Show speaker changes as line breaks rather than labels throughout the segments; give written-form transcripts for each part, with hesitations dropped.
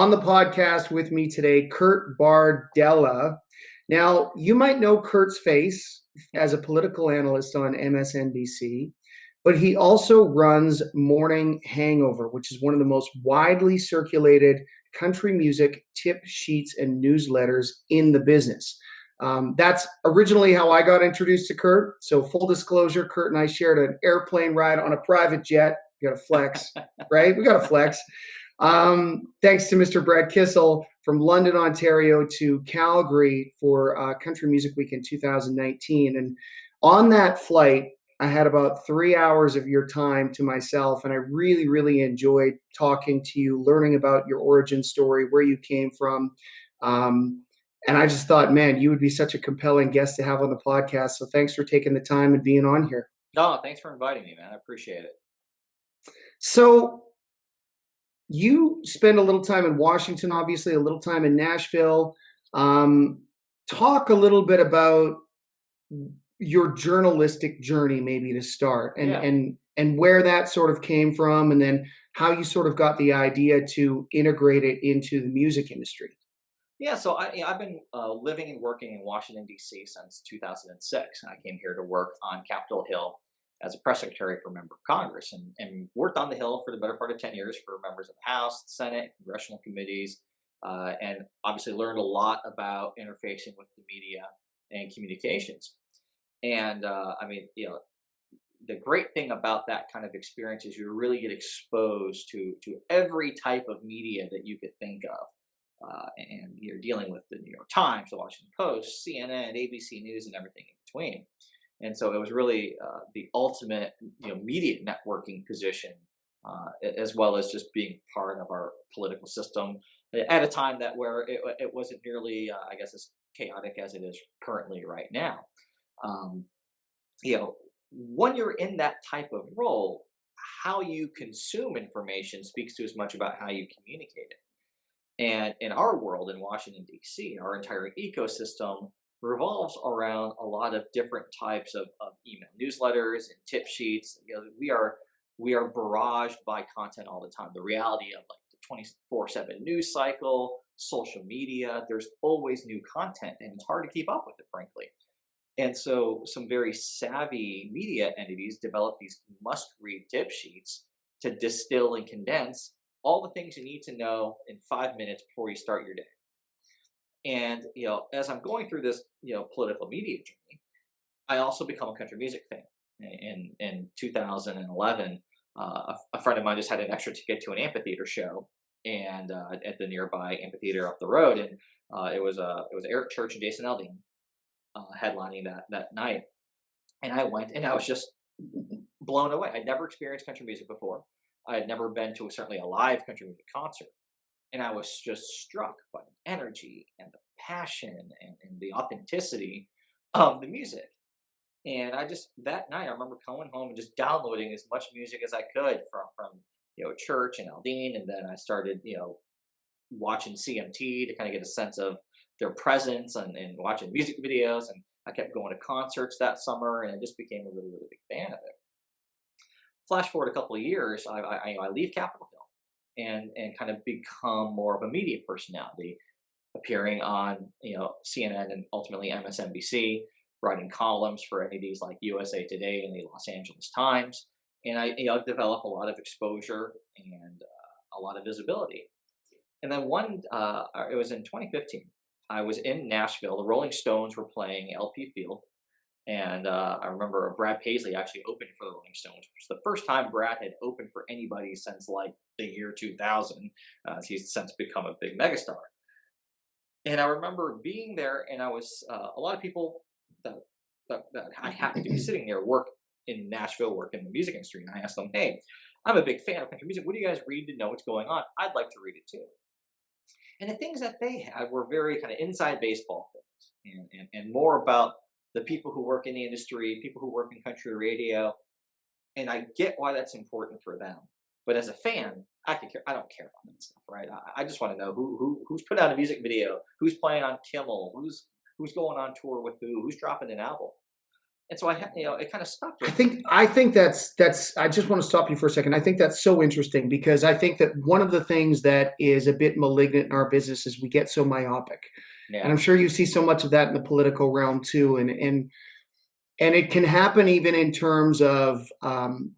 On the podcast with me today, Kurt Bardella. Now, you might know Kurt's face as a political analyst on MSNBC, but he also runs Morning Hangover, which is one of the most widely circulated country music tip sheets and newsletters in the business. That's originally how I got introduced to Kurt. So full disclosure, Kurt and I shared an airplane ride on a private jet. We got to flex, right? We got to flex. Thanks to Mr. Brad Kissel from London, Ontario to Calgary for Country Music Week in 2019. And on that flight, I had about 3 hours of your time to myself, and I really, really enjoyed talking to you, learning about your origin story, where you came from. And I just thought, man, you would be such a compelling guest to have on the podcast. So thanks for taking the time and being on here.
No, thanks for inviting me, man. I appreciate it.
So you spend a little time in Washington, obviously, a little time in Nashville. Talk a little bit about your journalistic journey, maybe to start, and where that sort of came from, and then how you sort of got the idea to integrate it into the music industry.
Yeah, so I've been living and working in Washington, D.C. since 2006. I came here to work on Capitol Hill as a press secretary for a member of Congress, and worked on the Hill for the better part of 10 years for members of the House, the Senate, Congressional Committees, and obviously learned a lot about interfacing with the media and communications. And the great thing about that kind of experience is you really get exposed to every type of media that you could think of. And you're dealing with the New York Times, the Washington Post, CNN, ABC News, and everything in between. And so it was really the ultimate, media networking position, as well as just being part of our political system at a time where it wasn't nearly, as chaotic as it is currently right now. When you're in that type of role, how you consume information speaks to as much about how you communicate it. And in our world in Washington, D.C., our entire ecosystem revolves around a lot of different types of email newsletters and tip sheets. We are barraged by content all the time. The reality of like the 24/7 news cycle, social media, there's always new content, and it's hard to keep up with it, frankly. And so some very savvy media entities develop these must-read tip sheets to distill and condense all the things you need to know in 5 minutes before you start your day. And, as I'm going through this, political media journey, I also become a country music fan. In 2011, a friend of mine just had an extra ticket to an amphitheater show, and at the nearby amphitheater up the road, and it was Eric Church and Jason Aldean headlining that night. And I went, and I was just blown away. I'd never experienced country music before. I had never been to certainly a live country music concert. And I was just struck by the energy and the passion and the authenticity of the music. And that night, I remember coming home and just downloading as much music as I could from Church and Aldean. And then I started, watching CMT to kind of get a sense of their presence and watching music videos. And I kept going to concerts that summer, and I just became a really, really big fan of it. Flash forward a couple of years, I leave Capitol Hill and kind of become more of a media personality, appearing on CNN and ultimately MSNBC, writing columns for entities like USA Today and the Los Angeles Times, and I developed a lot of exposure and a lot of visibility. And then it was in 2015. I was in Nashville. The Rolling Stones were playing LP Field. And I remember Brad Paisley actually opened for the Rolling Stones, which was the first time Brad had opened for anybody since like the year 2000. He's since become a big megastar. And I remember being there, and I was a lot of people that I happened to be sitting there work in Nashville, work in the music industry, and I asked them, "Hey, I'm a big fan of country music. What do you guys read to know what's going on? I'd like to read it too." And the things that they had were very kind of inside baseball things, and more about the people who work in the industry, people who work in country radio. And I get why that's important for them. But as a fan, I don't care about that stuff, right? I just want to know who's put out a music video, who's playing on Kimmel, who's going on tour with who's dropping an album. And so it kind of stuck
I
with me.
think I think that's I just want to stop you for a second. I think that's so interesting because I think that one of the things that is a bit malignant in our business is we get so myopic. And
Yeah,
I'm sure you see so much of that in the political realm too. And it can happen even in terms of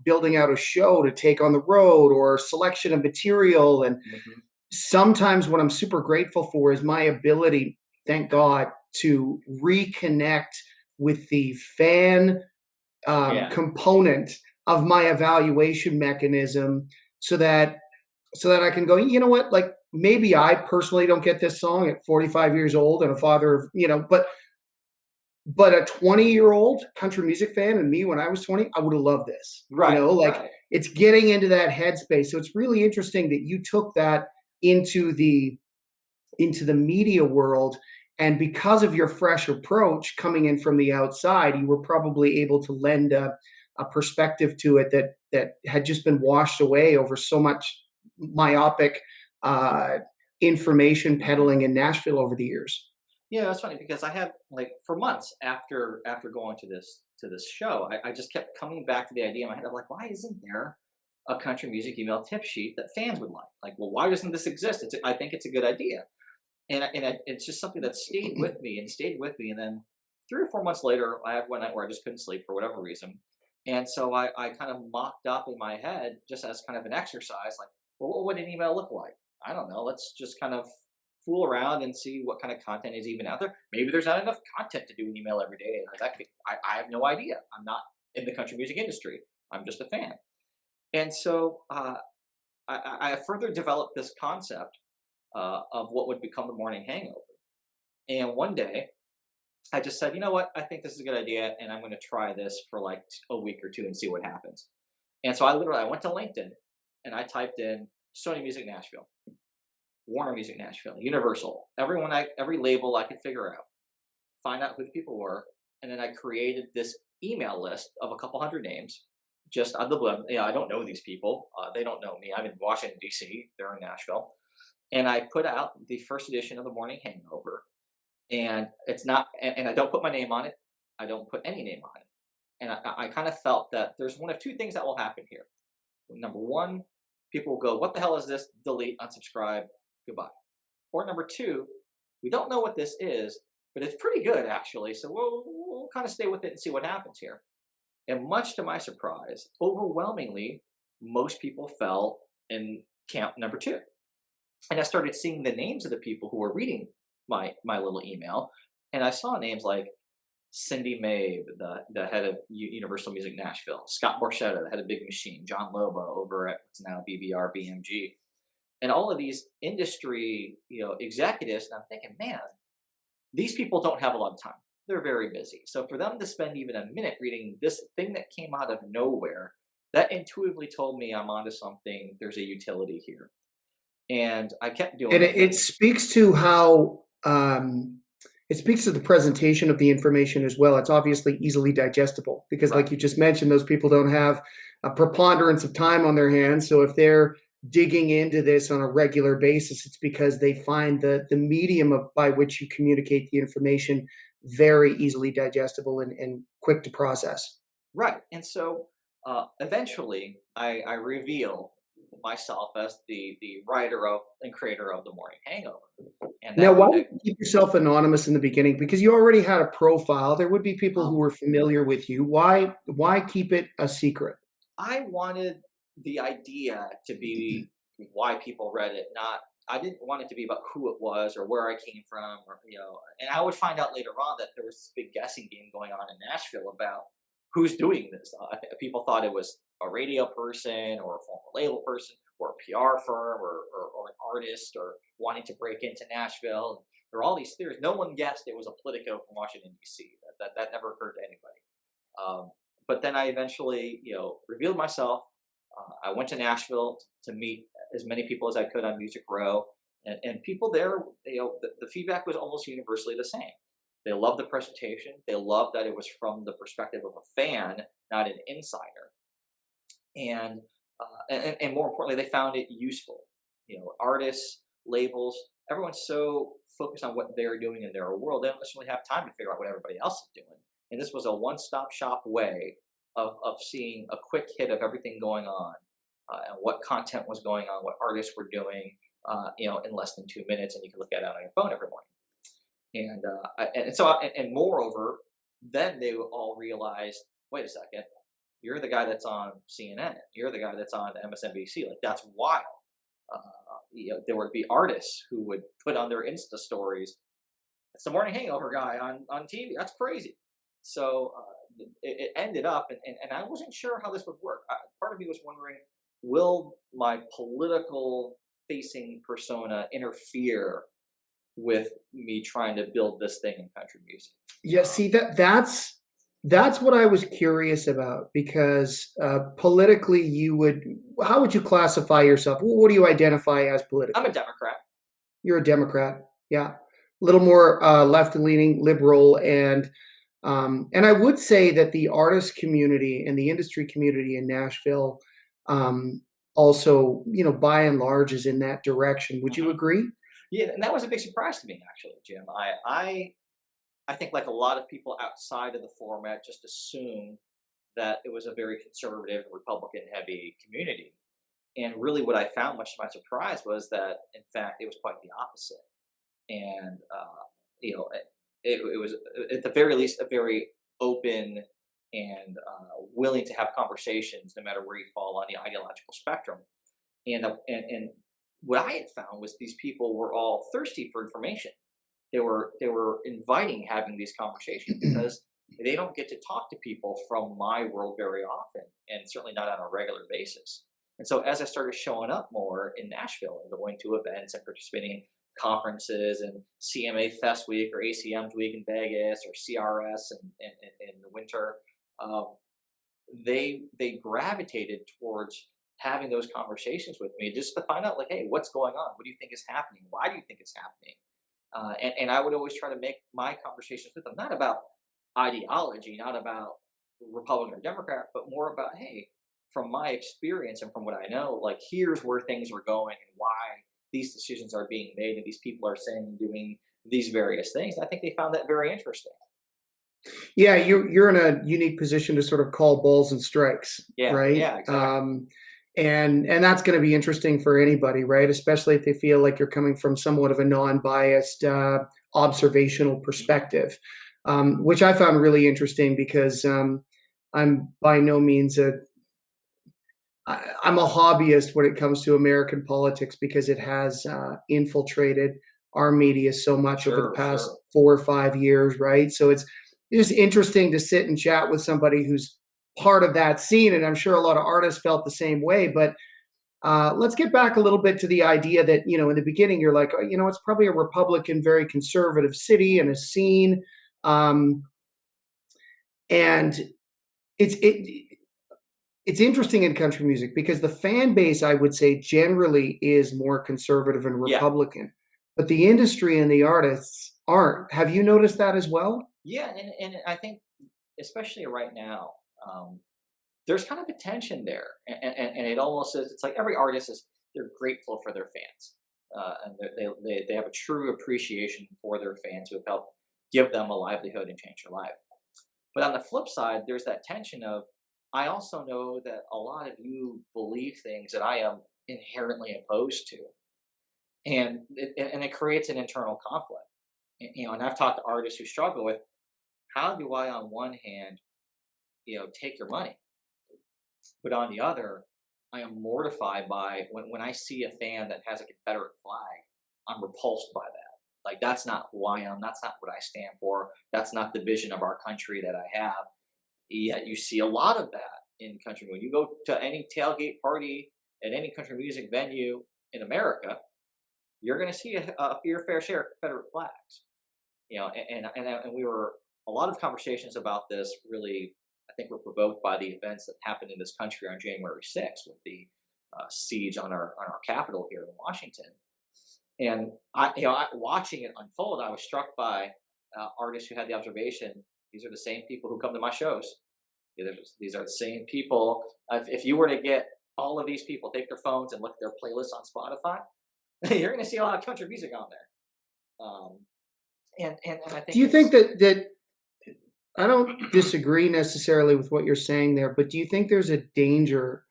building out a show to take on the road or selection of material. And
hmm,
sometimes what I'm super grateful for is my ability, thank God, to reconnect with the fan
yeah,
component of my evaluation mechanism so that I can go, you know what, like maybe I personally don't get this song at 45 years old and a father of, but a 20-year-old country music fan and me when I was 20, I would have loved this.
right,
Like
right,
it's getting into that headspace. So it's really interesting that you took that into the media world. And because of your fresh approach coming in from the outside, you were probably able to lend a perspective to it that had just been washed away over so much myopic uh, information
hmm.
peddling in Nashville over the years.
Yeah, that's funny because I had like for months after going to this show, I just kept coming back to the idea in my head of like, why isn't there a country music email tip sheet that fans would like? Like, well, why doesn't this exist? I think it's a good idea, it's just something that stayed with me and stayed with me. And then 3 or 4 months later, I had one night where I just couldn't sleep for whatever reason, and so I kind of mocked up in my head just as kind of an exercise, like, well, what would an email look like? I don't know. Let's just kind of fool around and see what kind of content is even out there. Maybe there's not enough content to do an email every day. I have no idea. I'm not in the country music industry. I'm just a fan. And so I further developed this concept of what would become the morning hangover. And one day, I just said, you know what? I think this is a good idea, and I'm going to try this for like a week or two and see what happens. And so I went to LinkedIn and I typed in Sony Music Nashville, Warner Music Nashville, Universal, every label I could figure out, find out who the people were, and then I created this email list of a couple hundred names, just out of the blue. I don't know these people. They don't know me. I'm in Washington D.C. They're in Nashville, and I put out the first edition of the Morning Hangover, and it's not, and I don't put my name on it. I don't put any name on it, and I kind of felt that there's one of two things that will happen here. Number one, people will go, "What the hell is this?" Delete, unsubscribe, goodbye. Or number two, we don't know what this is, but it's pretty good actually. So we'll kind of stay with it and see what happens here. And much to my surprise, overwhelmingly, most people fell in camp number two. And I started seeing the names of the people who were reading my little email, and I saw names like Cindy Mabe, the head of Universal Music Nashville, Scott Borchetta, the head of Big Machine, John Lobo over at what's now BBR BMG, and all of these industry executives. And I'm thinking, man, these people don't have a lot of time. They're very busy. So for them to spend even a minute reading this thing that came out of nowhere, that intuitively told me I'm onto something. There's a utility here, and I kept doing
And
it.
it speaks to how it speaks to the presentation of the information as well. It's obviously easily digestible because,
Right.
like you just mentioned, those people don't have a preponderance of time on their hands. So if they're digging into this on a regular basis, it's because they find the medium by which you communicate the information very easily digestible and quick to process.
Right. And so eventually I reveal myself as the writer of and creator of the Morning Hangover. And
Now,
that
why
would
did you keep yourself anonymous in the beginning? Because you already had a profile. There would be people who
um,
were familiar with you. Why keep it a secret?
I wanted the idea to be why people read it, not I didn't want it to be about who it was or where I came from, or and I would find out later on that there was this big guessing game going on in Nashville about who's doing this. People thought it was a radio person or a former label person or a PR firm or an artist or wanting to break into Nashville. There were all these theories. No one guessed it was a Politico from Washington D.C. That never occurred to anybody. But then I eventually, revealed myself. I went to Nashville to meet as many people as I could on Music Row, and people there, the feedback was almost universally the same. They loved the presentation. They loved that it was from the perspective of a fan, not an insider, and more importantly, they found it useful. Artists, labels, everyone's so focused on what they're doing in their world, they don't necessarily have time to figure out what everybody else is doing. and this was a one-stop shop way of seeing a quick hit of everything going on, and what content was going on, what artists were doing, in less than 2 minutes, and you can look at it on your phone every morning. And moreover, then they all realized, wait a second, you're the guy that's on CNN, you're the guy that's on MSNBC. Like, that's wild. Uh, there would be artists who would put on their Insta stories, it's the Morning Hangover guy on TV. That's crazy. So it ended up, and I wasn't sure how this would work. Part of me was wondering, will my political facing persona interfere with me trying to build this thing in country music?
Yeah, see that's what I was curious about because politically, how would you classify yourself? What do you identify as
I'm a
politically?
Democrat.
You're a Democrat, yeah, a little more left leaning, liberal, and I would say that the artist community and the industry community in Nashville, um, also, by and large, is in that direction. Would you
Hmm.
agree?
Yeah, and that was a big surprise to me, actually, Jim. I think, like a lot of people outside of the format, just assumed that it was a very conservative, Republican heavy community. And really, what I found, much to my surprise, was that in fact it was quite the opposite. And you know, it was at the very least a very open and willing to have conversations, no matter where you fall on the ideological spectrum. And what I had found was these people were all thirsty for information. They were inviting having these conversations because they don't get to talk to people from my world very often, and certainly not on a regular basis. And so as I started showing up more in Nashville and going to events and participating in conferences and CMA Fest Week or ACM's Week in Vegas or CRS in the winter, um, they gravitated towards having those conversations with me just to find out, like, hey, what's going on? What do you think is happening? Why do you think it's happening? And I would always try to make my conversations with them not about ideology, not about Republican or Democrat, but more about, hey, from my experience and from what I know, like, here's where things are going and why these decisions are being made and these people are saying and doing these various things. I think they found that very interesting.
Yeah, you're in a unique position to sort of call balls and strikes,
Yeah,
right?
yeah, exactly.
And that's going to be interesting for anybody, right? Especially if they feel like you're coming from somewhat of a non-biased, observational
Hmm.
perspective, which I found really interesting because I'm by no means I'm a hobbyist when it comes to American politics because it has infiltrated our media so much over the
Sure,
past
sure.
4 or 5 years, right? So it's just interesting to sit and chat with somebody who's part of that scene, and I'm sure a lot of artists felt the same way. But let's get back a little bit to the idea that in the beginning you're like, oh, it's probably a Republican, very conservative city and a scene, um, and it it's interesting in country music because the fan base, I would say, generally is more conservative and
Yeah,
Republican, but the industry and the artists aren't. Have you noticed that as well?
yeah, and I think especially right now, um, there's kind of a tension there, and it almost is. It's like every artist is they're grateful for their fans, and they have a true appreciation for their fans who have helped give them a livelihood and change their life. But on the flip side, there's that tension of I also know that a lot of you believe things that I am inherently opposed to, and it creates an internal conflict. And I've talked to artists who struggle with how do I, on one hand, take your money, but on the other, I am mortified by when I see a fan that has a Confederate flag, I'm repulsed by that. Like, that's not who I am. That's not what I stand for. That's not the vision of our country that I have. Yet you see a lot of that in country. When you go to any tailgate party at any country music venue in America, you're going to see your fair share of Confederate flags. And we were a lot of conversations about this. Really, I think were provoked by the events that happened in this country on January 6th with the siege on our capital here in Washington. And watching it unfold, I was struck by artists who had the observation. These are the same people who come to my shows. These are the same people. If you were to get all of these people, take their phones and look at their playlists on Spotify, you're going to see a lot of country music on there. Um, and I
Do
think
you think
it's
that I don't disagree necessarily with what you're saying there, but do you think there's a danger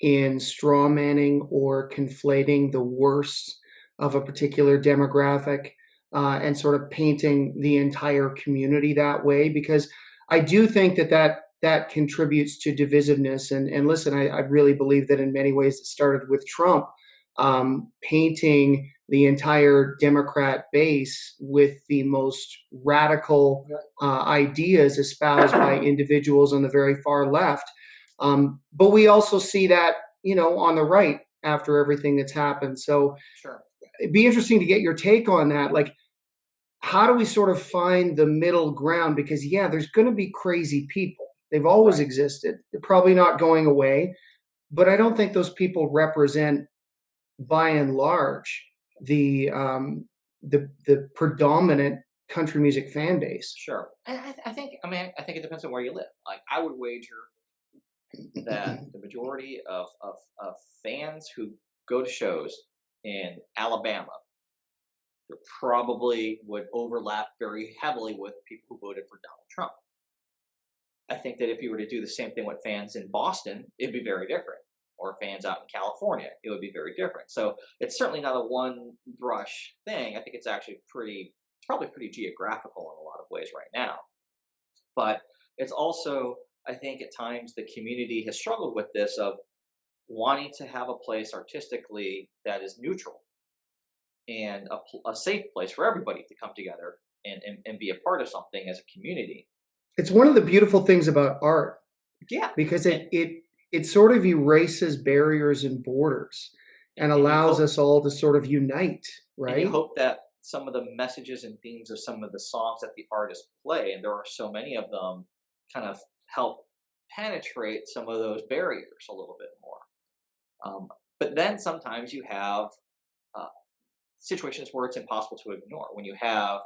in straw manning or conflating the worst of a particular demographic and sort of painting the entire community that way? Because I do think that contributes to divisiveness. And listen, I really believe that in many ways it started with Trump painting the entire Democrat base with the most radical ideas espoused by individuals on the very far left. But we also see that, on the right after everything that's happened. So
Sure.
it'd be interesting to get your take on that. Like, how do we sort of find the middle ground? Because, yeah, there's going to be crazy people. They've always
Right.
existed. They're probably not going away. But I don't think those people represent, by and large, the predominant country music fan base.
Sure. And I think it depends on where you live. Like, I would wager that the majority of fans who go to shows in Alabama probably would overlap very heavily with people who voted for Donald Trump. I think that if you were to do the same thing with fans in Boston, it'd be very different. Or fans out in California, it would be very different. So it's certainly not a one brush thing. I think it's probably pretty geographical in a lot of ways right now. But it's also, I think at times the community has struggled with this of wanting to have a place artistically that is neutral and a safe place for everybody to come together and be a part of something as a community.
It's one of the beautiful things about art
Yeah.
because
And,
it sort of erases barriers and borders and
and you
allows
hope
us all to sort of unite,
and you
right?
hope that some of the messages and themes of some of the songs that the artists play, and there are so many of them, kind of help penetrate some of those barriers a little bit more. Um, but then sometimes you have uh, situations where it's impossible to ignore. When you have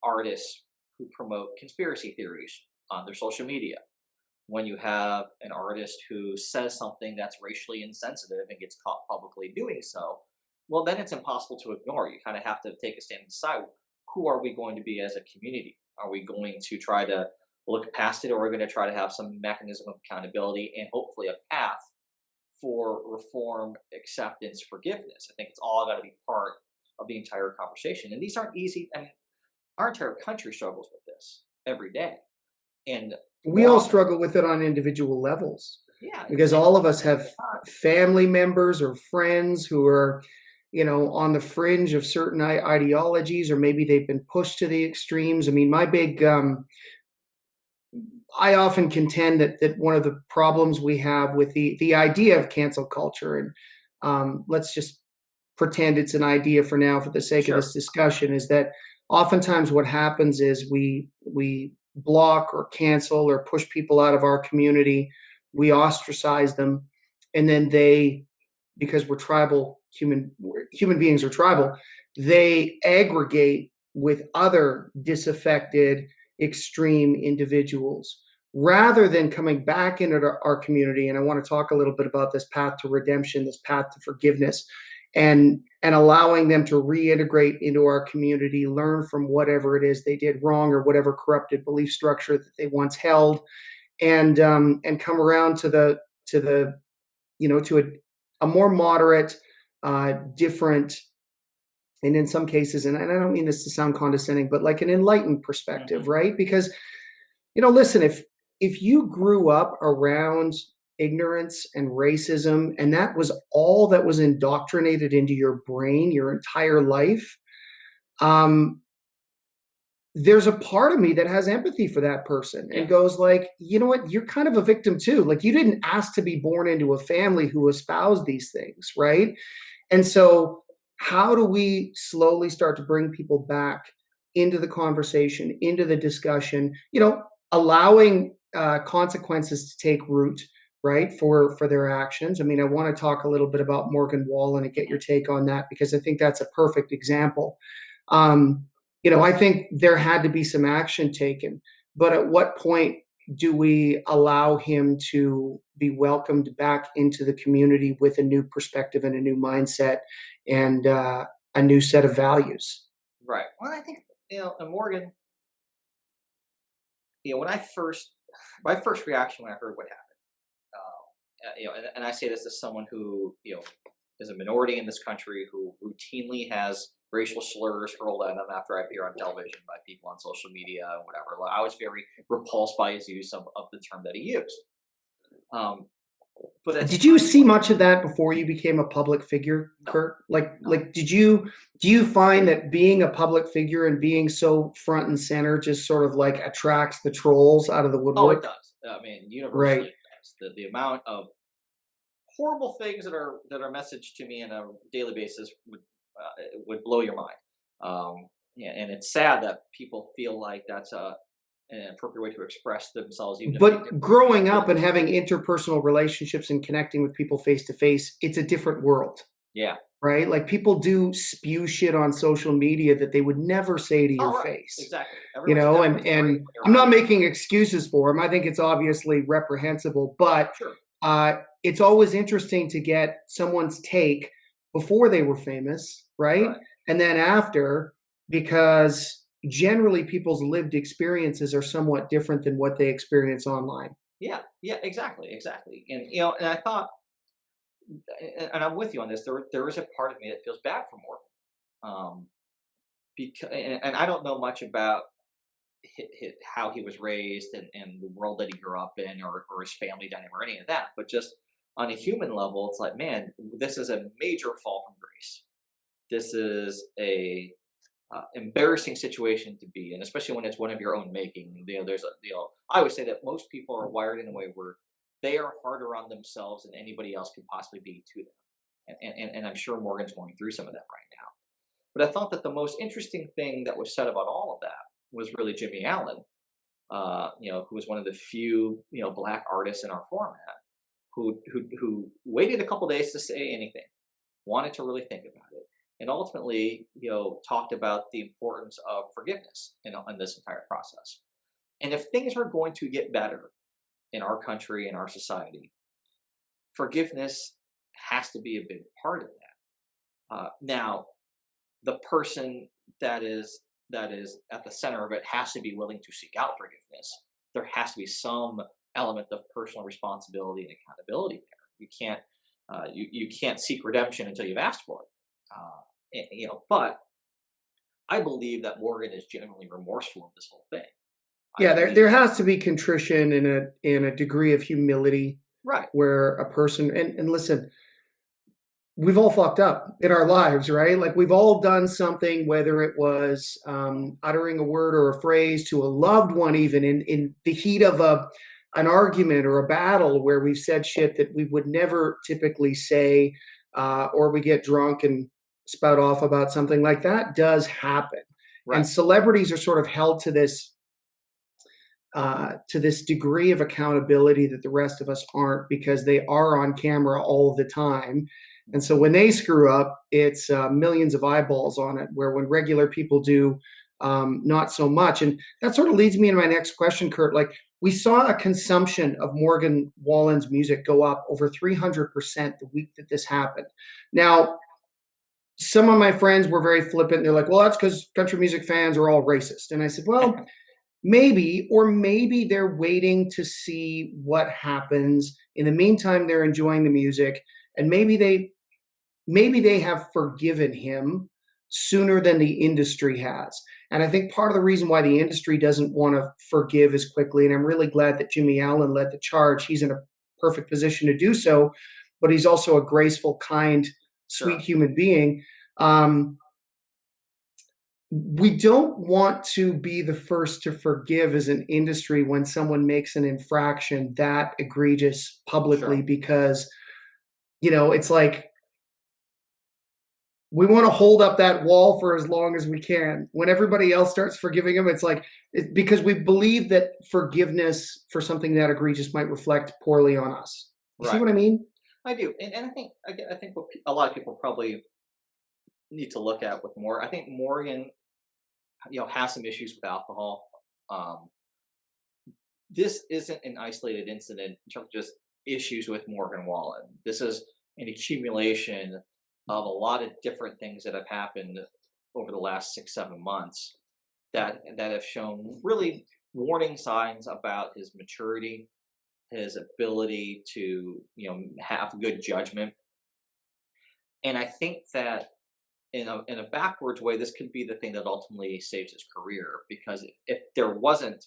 artists who promote conspiracy theories on their social media, when you have an artist who says something that's racially insensitive and gets caught publicly doing so, well, then it's impossible to ignore. You kind of have to take a stand and decide, who are we going to be as a community? Are we going to try to look past it, or are we going to try to have some mechanism of accountability and hopefully a path for reform, acceptance, forgiveness? I think it's all got to be part of the entire conversation. And these aren't easy. I mean, our entire country struggles with this every day. And
We
more
all
often,
struggle with it on individual levels
yeah,
because
and
all of us
it's
have
not.
family members or friends who are, on the fringe of certain ideologies, or maybe they've been pushed to the extremes. I mean, I often contend that one of the problems we have with the idea of cancel culture, and let's just pretend it's an idea for now for the sake of
Sure.
this discussion, is that oftentimes what happens is we block or cancel or push people out of our community, we ostracize them, and then they, because we're tribal, human beings are tribal, they aggregate with other disaffected extreme individuals rather than coming back into our community. And I want to talk a little bit about this path to redemption, this path to forgiveness, and allowing them to reintegrate into our community, learn from whatever it is they did wrong or whatever corrupted belief structure that they once held, and come around to the to a more moderate, different, and in some cases, and I don't mean this to sound condescending, but like an enlightened perspective,
Hmm.
right? Because, listen, if you grew up around ignorance and racism, and that was all that was indoctrinated into your brain your entire life, um, there's a part of me that has empathy for that person and
Yeah.
goes like, you know what, you're kind of a victim too. Like, you didn't ask to be born into a family who espoused these things, right? And so, how do we slowly start to bring people back into the conversation, into the discussion, allowing consequences to take root, right, for their actions? I mean, I want to talk a little bit about Morgan Wallen and get your
Mhm.
take on that because I think that's a perfect example. Um, I think there had to be some action taken, but at what point do we allow him to be welcomed back into the community with a new perspective and a new mindset and a new set of values?
Right. Well, I think, and Morgan, when my first reaction when I heard what happened, and I say this as someone who, is a minority in this country who routinely has racial slurs hurled at them after I appear on television by people on social media and whatever. Like, I was very repulsed by his use of the term that he used. Um, but as
Did you
time
see
went,
much of that before you became a public figure,
no,
Kurt? Like,
no.
do you find that being a public figure and being so front and center just sort of like attracts the trolls out of the
Oh, it
woodwork?
does. I mean,
Right.
universally it does. The amount of horrible things that are messaged to me on a daily basis would blow your mind. Yeah, and it's sad that people feel like that's an appropriate way to express themselves, even if they
But growing up
disagree.
and having interpersonal relationships and connecting with people face to face, it's a different world,
Yeah.
right? Like people do spew shit on social media that they would never say to your
Oh, right.
face,
Exactly.
you
Everyone's
know,
everyone's great
and
when you're
I'm not
around.
making excuses for them. I think it's obviously reprehensible, but
Sure.
it's always interesting to get someone's take before they were famous, right?
Right.
And then after, because generally people's lived experiences are somewhat different than what they experience online.
Yeah. Yeah. Exactly. Exactly. And and I thought, and I'm with you on this. There is a part of me that feels bad for Morgan, because and I don't know much about how he was raised and the world that he grew up in, or his family dynamic or any of that. But just on a human level, it's like, man, this is a major fall from grace. This is a embarrassing situation to be in, especially when it's one of your own making. There's a I always say that most people are wired in a way where they are harder on themselves than anybody else could possibly be to them, and I'm sure Morgan's going through some of that right now. But I thought that the most interesting thing that was said about all of that was really Jimmy Allen, who was one of the few black artists in our format who waited a couple days to say anything, wanted to really think about it, and ultimately talked about the importance of forgiveness in this entire process. And if things are going to get better in our country and our society, forgiveness has to be a big part of that. Now, the person that is that is at the center of it has to be willing to seek out forgiveness. There has to be some element of personal responsibility and accountability there. You can't seek redemption until you've asked for it. But I believe that Morgan is genuinely remorseful of this whole thing. I
Yeah,
believe
there
that.
has to be contrition and a degree of humility
Right.
where a person and listen, we've all fucked up in our lives, right? Like we've all done something, whether it was uttering a word or a phrase to a loved one, even in the heat of an argument or a battle, where we've said shit that we would never typically say, or we get drunk and spout off about something like that. Does happen, and
Right.
celebrities are sort of held to this degree of accountability that the rest of us aren't because they are on camera all the time. And so when they screw up, it's millions of eyeballs on it, where when regular people do, not so much. And that sort of leads me into my next question, Kurt. Like, we saw a consumption of Morgan Wallen's music go up over 300% the week that this happened. Now, some of my friends were very flippant. They're like, well, that's because country music fans are all racist. And I said, well, maybe, or maybe they're waiting to see what happens. In the meantime, they're enjoying the music, and maybe they have forgiven him sooner than the industry has. And I think part of the reason why the industry doesn't want to forgive as quickly, and I'm really glad that Jimmy Allen led the charge. He's in a perfect position to do so, but he's also a graceful, kind, sweet
Sure.
human being. Um, we don't want to be the first to forgive as an industry when someone makes an infraction that egregious publicly,
Sure.
because it's like we want to hold up that wall for as long as we can. When everybody else starts forgiving them, it's like because we believe that forgiveness for something that egregious might reflect poorly on us. You see
Right.
what I mean?
I do, and I think what a lot of people probably need to look at with more. I think Morgan, has some issues with alcohol. Um, this isn't an isolated incident in terms of just issues with Morgan Wallen. This is an accumulation of a lot of different things that have happened over the last 6, 7 months that have shown really warning signs about his maturity, his ability to, have good judgment. And I think that in a backwards way, this could be the thing that ultimately saves his career, because if there wasn't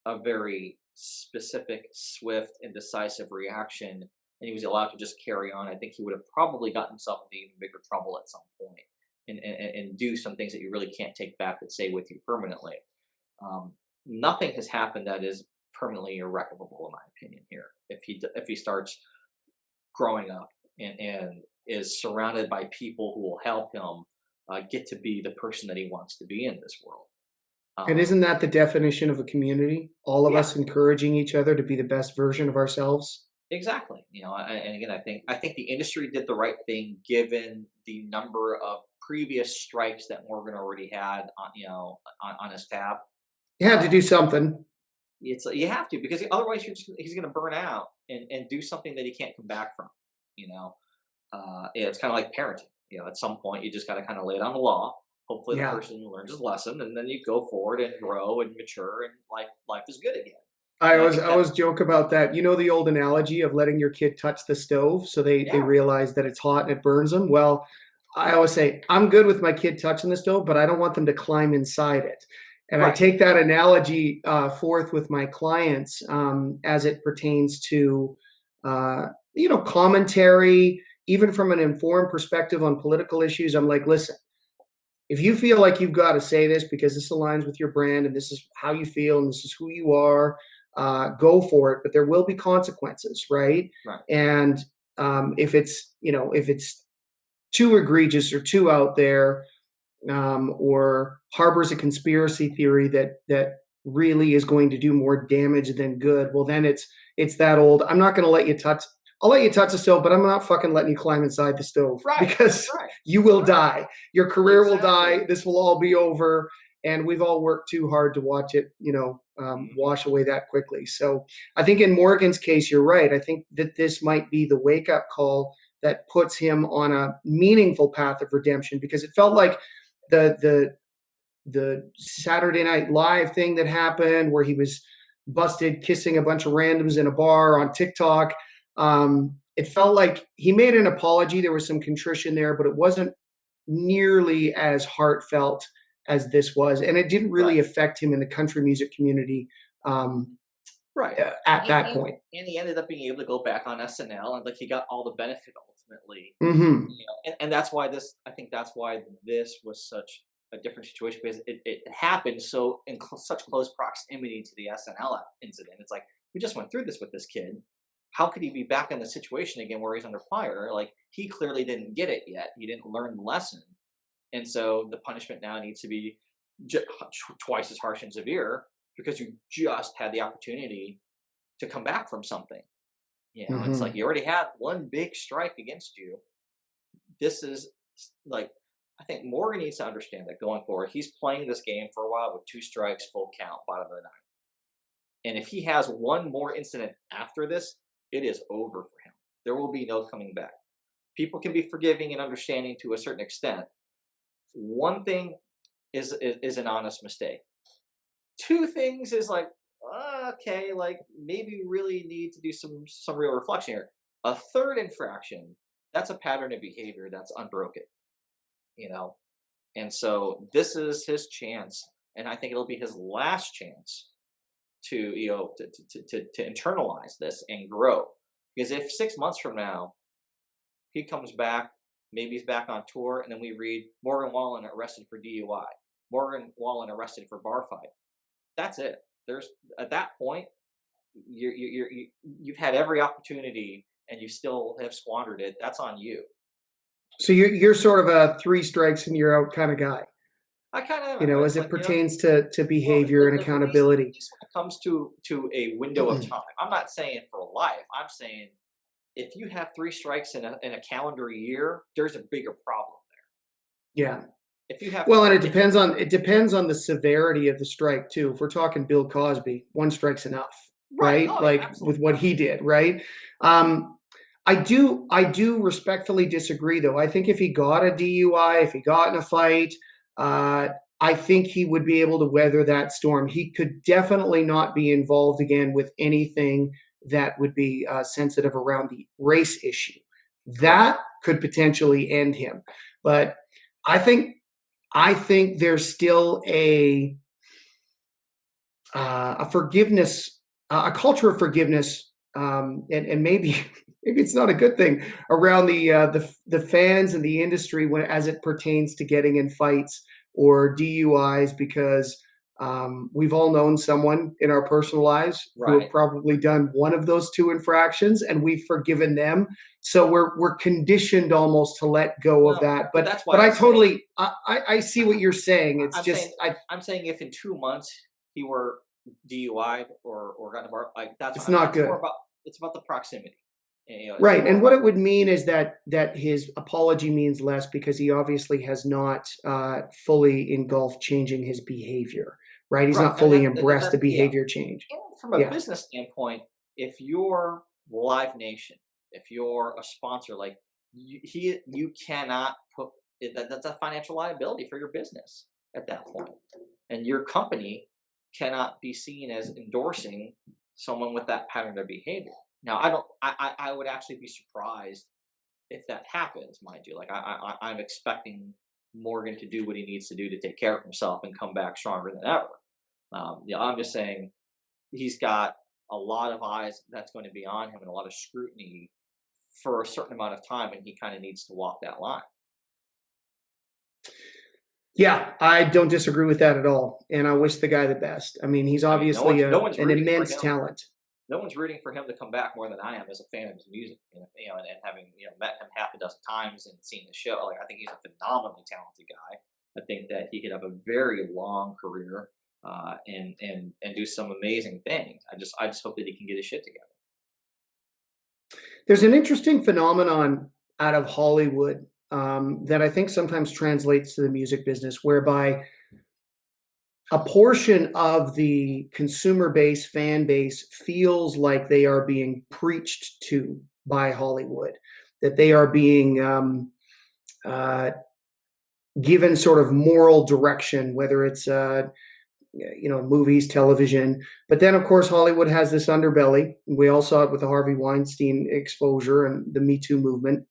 a very specific, swift, and decisive reaction, and he was allowed to just carry on, I think he would have probably gotten himself into even bigger trouble at some point, and do some things that you really can't take back that stay with you permanently. Nothing has happened that is permanently irreparable, in my opinion. Here, if he starts growing up and is surrounded by people who will help him get to be the person that he wants to be in this world.
And
Um,
isn't that the definition of a community? All of
yeah,
us encouraging each other to be the best version of ourselves.
exactly. And again, I think the industry did the right thing given the number of previous strikes that Morgan already had on his tab.
You had to
Uh,
do something.
it's you have to, because otherwise he's going to burn out and do something that he can't come back from. You know, it's kind of like parenting. At some point you just got to kind of lay down the law. Hopefully the
Yeah.
person learns his lesson, and then you go forward and grow and mature, and life is good again.
I
I
always
think
I
that,
always joke about that. You know the old analogy of letting your kid touch the stove so they
yeah,
realize that it's hot and it burns them? Well, I always say, I'm good with my kid touching the stove, but I don't want them to climb inside it. And I
right,
take that analogy forth with my clients as it pertains to, commentary, even from an informed perspective on political issues. I'm like, listen, if you feel like you've got to say this because this aligns with your brand and this is how you feel and this is who you are, go for it. But there will be consequences, right?
right,
And if it's too egregious or too out there, or harbors a conspiracy theory that really is going to do more damage than good, well then it's that old. I'm not going to let you touch. I'll let you touch the stove, but I'm not fucking letting you climb inside the stove
right,
because
right,
you will
right,
die. Your career will die.
exactly.
This will all be over, and we've all worked too hard to watch it,
Mhm.
wash away that quickly. So I think in Morgan's case, you're right. I think that this might be the wake up call that puts him on a meaningful path of redemption, because it felt like the the Saturday Night Live thing that happened where he was busted kissing a bunch of randoms in a bar on TikTok. It felt like he made an apology. There was some contrition there, but it wasn't nearly as heartfelt as this was, and it didn't
Right,
really affect him in the country music community um,
right.
at
And,
that
and
point.
and he ended up being able to go back on SNL, and like he got all the benefit ultimately.
Hmm.
And that's why I think that's why this was such a different situation, because it happened so in such close proximity to the SNL incident. It's like, we just went through this with this kid. How could he be back in the situation again where he's under fire? Like, he clearly didn't get it yet. He didn't learn the lesson, and so the punishment now needs to be twice as harsh and severe, because you just had the opportunity to come back from something. It's like
Hmm.
you already had one big strike against you. This is like, I think Morgan needs to understand that going forward, he's playing this game for a while with two strikes, full count, bottom of the ninth. And if he has one more incident after this, it is over for him. There will be no coming back. People can be forgiving and understanding to a certain extent. One thing is an honest mistake. Two things is like, okay, like maybe we really need to do some real reflection here. A third infraction, that's a pattern of behavior that's unbroken, you know. And so this is his chance, and I think it'll be his last chance to to internalize this and grow. Because if 6 months from now he comes back, maybe he's back on tour, and then we read Morgan Wallen arrested for DUI, Morgan Wallen arrested for bar fight. That's it. There's At that point, you've had every opportunity and you still have squandered it. That's on you.
So you're sort of a three strikes and you're out kind of guy,
I kind of am.
as
It's
it
like,
pertains to
well,
behavior and
at
accountability.
least when it comes to a window of time. I'm not saying for life. I'm saying if you have three strikes in a calendar year, there's a bigger problem
Yeah.
there. If you have,
Well, and it
if you,
depends on the severity of the strike too. If we're talking Bill Cosby, one strike's enough,
right?
right?
Oh yeah,
Like with
absolutely,
what he
absolutely.
did, right? Um, I do respectfully disagree though. I think if he got a DUI, if he got in a fight, uh, I think he would be able to weather that storm. He could definitely not be involved again with anything that would be sensitive around the race issue.
Right.
That could potentially end him. But I think I think there's still a forgiveness, a culture of forgiveness, and maybe maybe it's not a good thing around the fans and the industry when as it pertains to getting in fights or DUIs because we've all known someone in our personal lives who have
Right.
probably done one of those two infractions, and we've forgiven them. So we're conditioned almost to let go of
Well,
that.
but
But
that's why
but I
I'm saying
totally I see what you're saying. It's
I'm
just
saying I'm saying if in 2 months he were DUI'd or got a bar, like that's
it's
what
not
it's more
good.
about. It's about the proximity. It's
Right,
more
and what
about
it would mean is that his apology means less because he obviously has not fully engulfed changing his behavior. Right, he's
right,
not
and
fully
that
embraced the
yeah.
behavior change.
And from a
Yeah,
business standpoint, if you're Live Nation, if you're a sponsor, like you cannot put that's a financial liability for your business at that point, and your company cannot be seen as endorsing someone with that pattern of behavior. Now, I don't. I would actually be surprised if that happens, mind you. Like I'm expecting Morgan to do what he needs to do to take care of himself and come back stronger than ever. I'm just saying he's got a lot of eyes that's going to be on him and a lot of scrutiny for a certain amount of time, and he kind of needs to walk that line.
yeah, I don't disagree with that at all, and I wish the guy the best. I mean, he's
I mean, no
obviously
one's no one's
an
rooting for
immense
him.
talent.
No one's rooting for him to come back more than I am as a fan of his music. And having met him half a dozen times and seen the show, like I think he's a phenomenally talented guy. I think that he could have a very long career and do some amazing things. I just hope that he can get his shit together.
There's an interesting phenomenon out of Hollywood that I think sometimes translates to the music business, whereby a portion of the consumer base, fan base feels like they are being preached to by Hollywood, that they are being uh, given sort of moral direction, whether it's movies, television. But then, of course, Hollywood has this underbelly. We all saw it with the Harvey Weinstein exposure and the Me Too movement,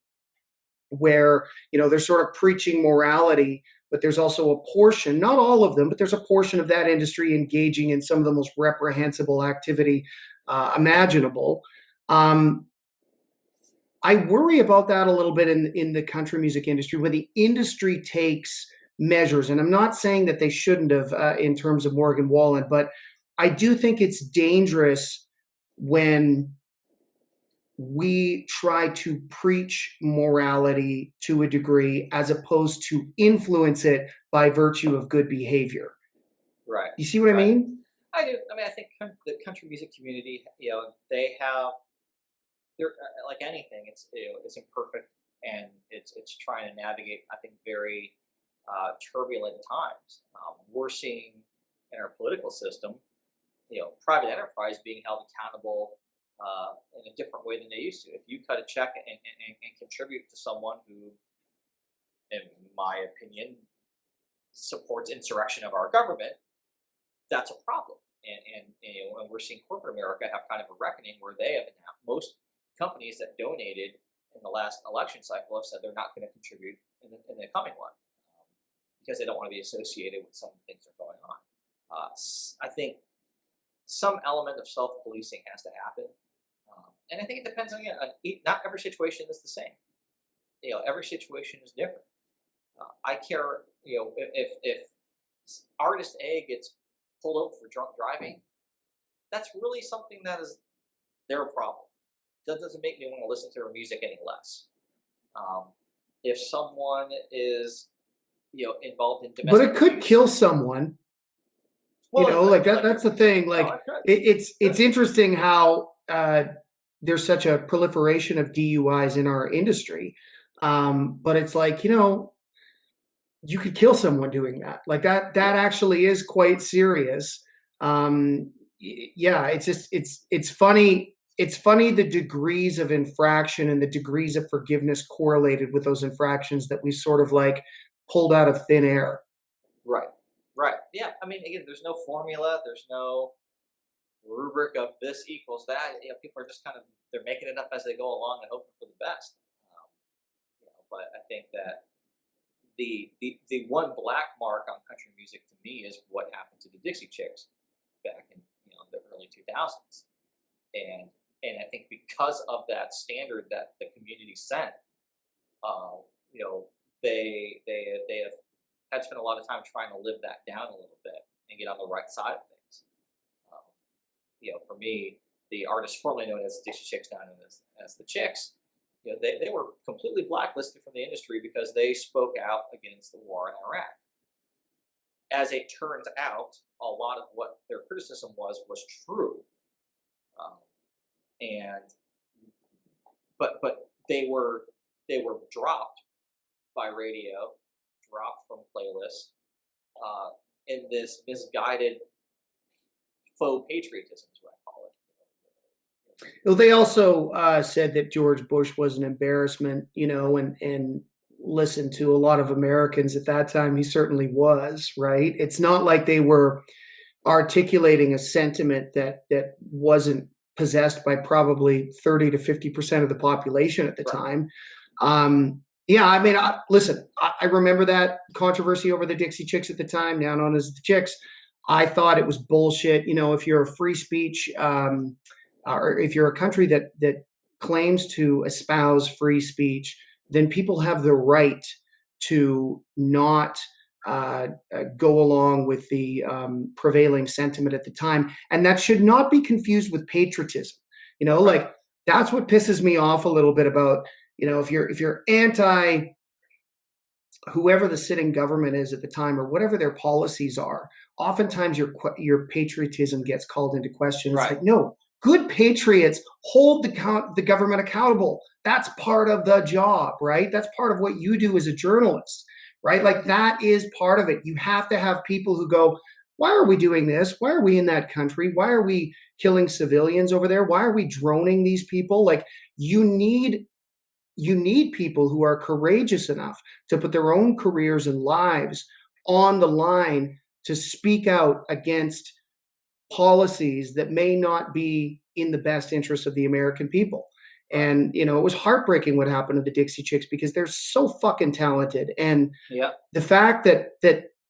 where they're sort of preaching morality, but there's also a portion, not all of them, but there's a portion of that industry engaging in some of the most reprehensible activity imaginable. um, I worry about that a little bit in the country music industry, where the industry takes measures, and I'm not saying that they shouldn't have in terms of Morgan Wallen, but I do think it's dangerous when we try to preach morality to a degree as opposed to influence it by virtue of good behavior.
Right,
You see what I
right.
mean?
I do. I mean, I think the country music community, they have they're like anything. It's imperfect and it's trying to navigate. I think very turbulent times. We're seeing in our political system, private enterprise being held accountable in a different way than they used to. If you cut a check and contribute to someone who, in my opinion, supports insurrection of our government, that's a problem. And we're seeing corporate America have kind of a reckoning where they have most companies that donated in the last election cycle have said they're not going to contribute in the coming one because they don't want to be associated with some of the things that are going on. I think some element of self-policing has to happen, and I think it depends on not every situation is the same. Every situation is different. I care, if artist A gets pulled over for drunk driving, that's really something that is their problem. That doesn't make me want to listen to her music any less. If someone is, involved in
But
domestic
it could
abuse,
kill someone.
well, it could,
Like that.
like
That's the thing.
no,
Like
it could,
it's
could,
interesting how there's such a proliferation of DUIs in our industry. But it's like, you could kill someone doing that. Like that
yeah,
actually is quite serious. Yeah, it's just it's funny. It's funny the degrees of infraction and the degrees of forgiveness correlated with those infractions that we sort of like pulled out of thin air.
right. Right. Yeah. I mean, again, there's no formula. There's no rubric of this equals that. People are just kind of they're making it up as they go along and hoping for the best. But I think that the one black mark on country music to me is what happened to the Dixie Chicks back in the early 2000s, and I think because of that standard that the community set, you know, they have had spent a lot of time trying to live that down a little bit and get on the right side of things. Um, for me, the artists formerly known as Dixie Chicks, now known as the Chicks, they were completely blacklisted from the industry because they spoke out against the war in Iraq. As it turns out, a lot of what their criticism was true, and but they were dropped by radio, dropped from playlists, in this misguided faux patriotism is what I call it.
Well, they also said that George Bush was an embarrassment, and listened to a lot of Americans at that time. He certainly was, right? It's not like they were articulating a sentiment that wasn't possessed by probably 30 to 50% of the population at the
Right.
time. Yeah, I mean, listen, I remember that controversy over the Dixie Chicks at the time, now known as the Chicks. I thought it was bullshit. If you're a free speech, or if you're a country that claims to espouse free speech, then people have the right to not go along with the prevailing sentiment at the time, and that should not be confused with patriotism.
Right.
Like that's what pisses me off a little bit about if you're anti whoever the sitting government is at the time or whatever their policies are, oftentimes your patriotism gets called into question. It's
Right.
like, no, good patriots hold the government accountable. That's part of the job, right? That's part of what you do as a journalist, right? Like that is part of it. You have to have people who go, why are we doing this? Why are we in that country? Why are we killing civilians over there? Why are we droning these people? Like you need people who are courageous enough to put their own careers and lives on the line to speak out against policies that may not be in the best interest of the American people. And it was heartbreaking what happened to the Dixie Chicks because they're so fucking talented. And
Yeah.
the fact that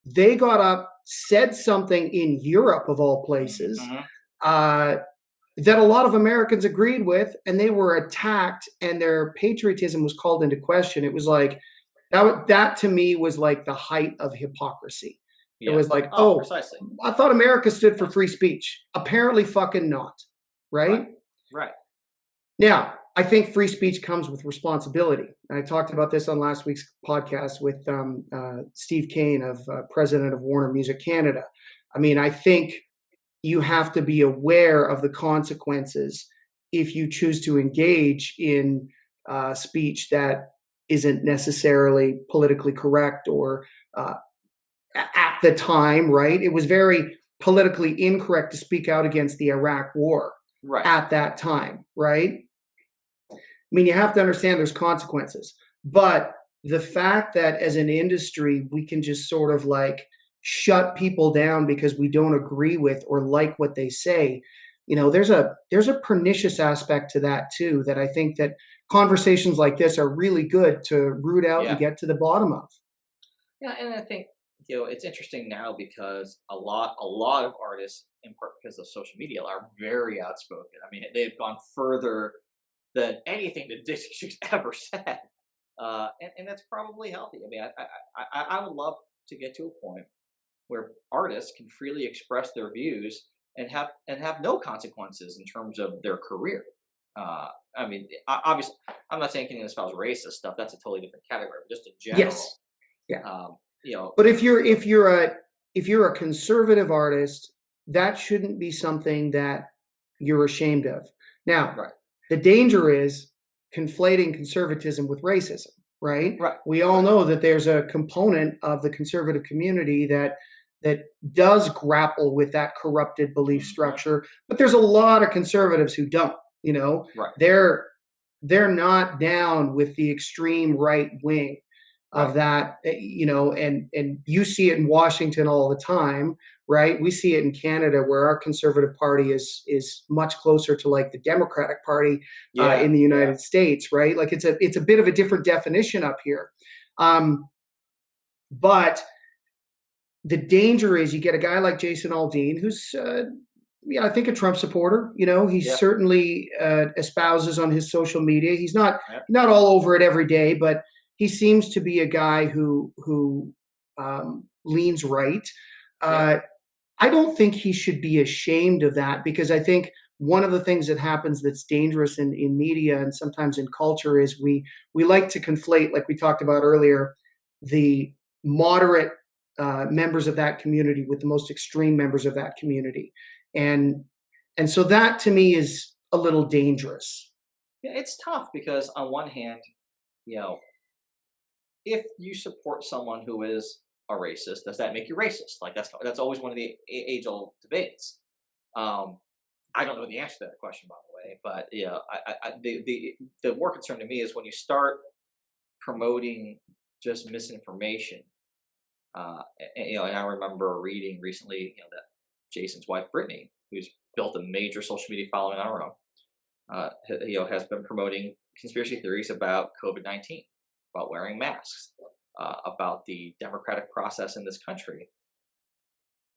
they got up, said something in Europe of all places,
Mhm.
that a lot of Americans agreed with, and they were attacked, and their patriotism was called into question. It was like that to me was like the height of hypocrisy. It
Yeah.
was like,
Oh,
oh,
precisely.
I thought America stood for free speech. Apparently, fucking not. Right?
Right.
Now, I think free speech comes with responsibility. I talked about this on last week's podcast with Steve Kane, president of Warner Music Canada. I mean, I think you have to be aware of the consequences if you choose to engage in speech that isn't necessarily politically correct or at the time, right? It was very politically incorrect to speak out against the Iraq war
Right.
at that time, right? I mean, you have to understand there's consequences. But the fact that as an industry, we can just sort of like shut people down because we don't agree with or like what they say, there's a pernicious aspect to that too, that I think that conversations like this are really good to root out
Yeah.
and get to the bottom of.
Yeah, and I think it's interesting now because a lot of artists, in part because of social media, are very outspoken. I mean, they've gone further than anything that Dixie Chicks ever said, and that's probably healthy. I mean, I would love to get to a point where artists can freely express their views and have no consequences in terms of their career. I mean, obviously, I'm not saying anything that spells racist stuff. That's a totally different category. But just in general,
Yes. Yeah.
But
if you're a conservative artist, that shouldn't be something that you're ashamed of. Now,
right.
The danger is conflating conservatism with racism, right?
Right.
We all know that there's a component of the conservative community that does grapple with that corrupted belief structure, but there's a lot of conservatives who don't.
Right.
They're not down with the extreme right wing. of
Right.
that, and you see it in Washington all the time, right? We see it in Canada, where our Conservative Party is much closer to like the Democratic Party
Yeah.
in the
Yeah.
United States, right? Like it's a bit of a different definition up here, um, but the danger is you get a guy like Jason Aldean, who's yeah, I think a Trump supporter. He
Yeah.
certainly espouses on his social media. He's not
Yeah.
not all over it every day, but he seems to be a guy who leans right.
Yeah.
Uh, I don't think he should be ashamed of that, because I think one of the things that happens that's dangerous in media and sometimes in culture is we like to conflate, like we talked about earlier, the moderate members of that community with the most extreme members of that community, and so that to me is a little dangerous.
Yeah. It's tough because on one hand, you know, if you support someone who is a racist, does that make you racist? Like that's always one of the age old debates. Um, I don't know the answer to that question, by the way, but yeah, the more concern to me is when you start promoting just misinformation. And I remember reading recently, that Jason's wife Brittany, who's built a major social media following on her own, has been promoting conspiracy theories about COVID-19, about wearing masks, about the democratic process in this country.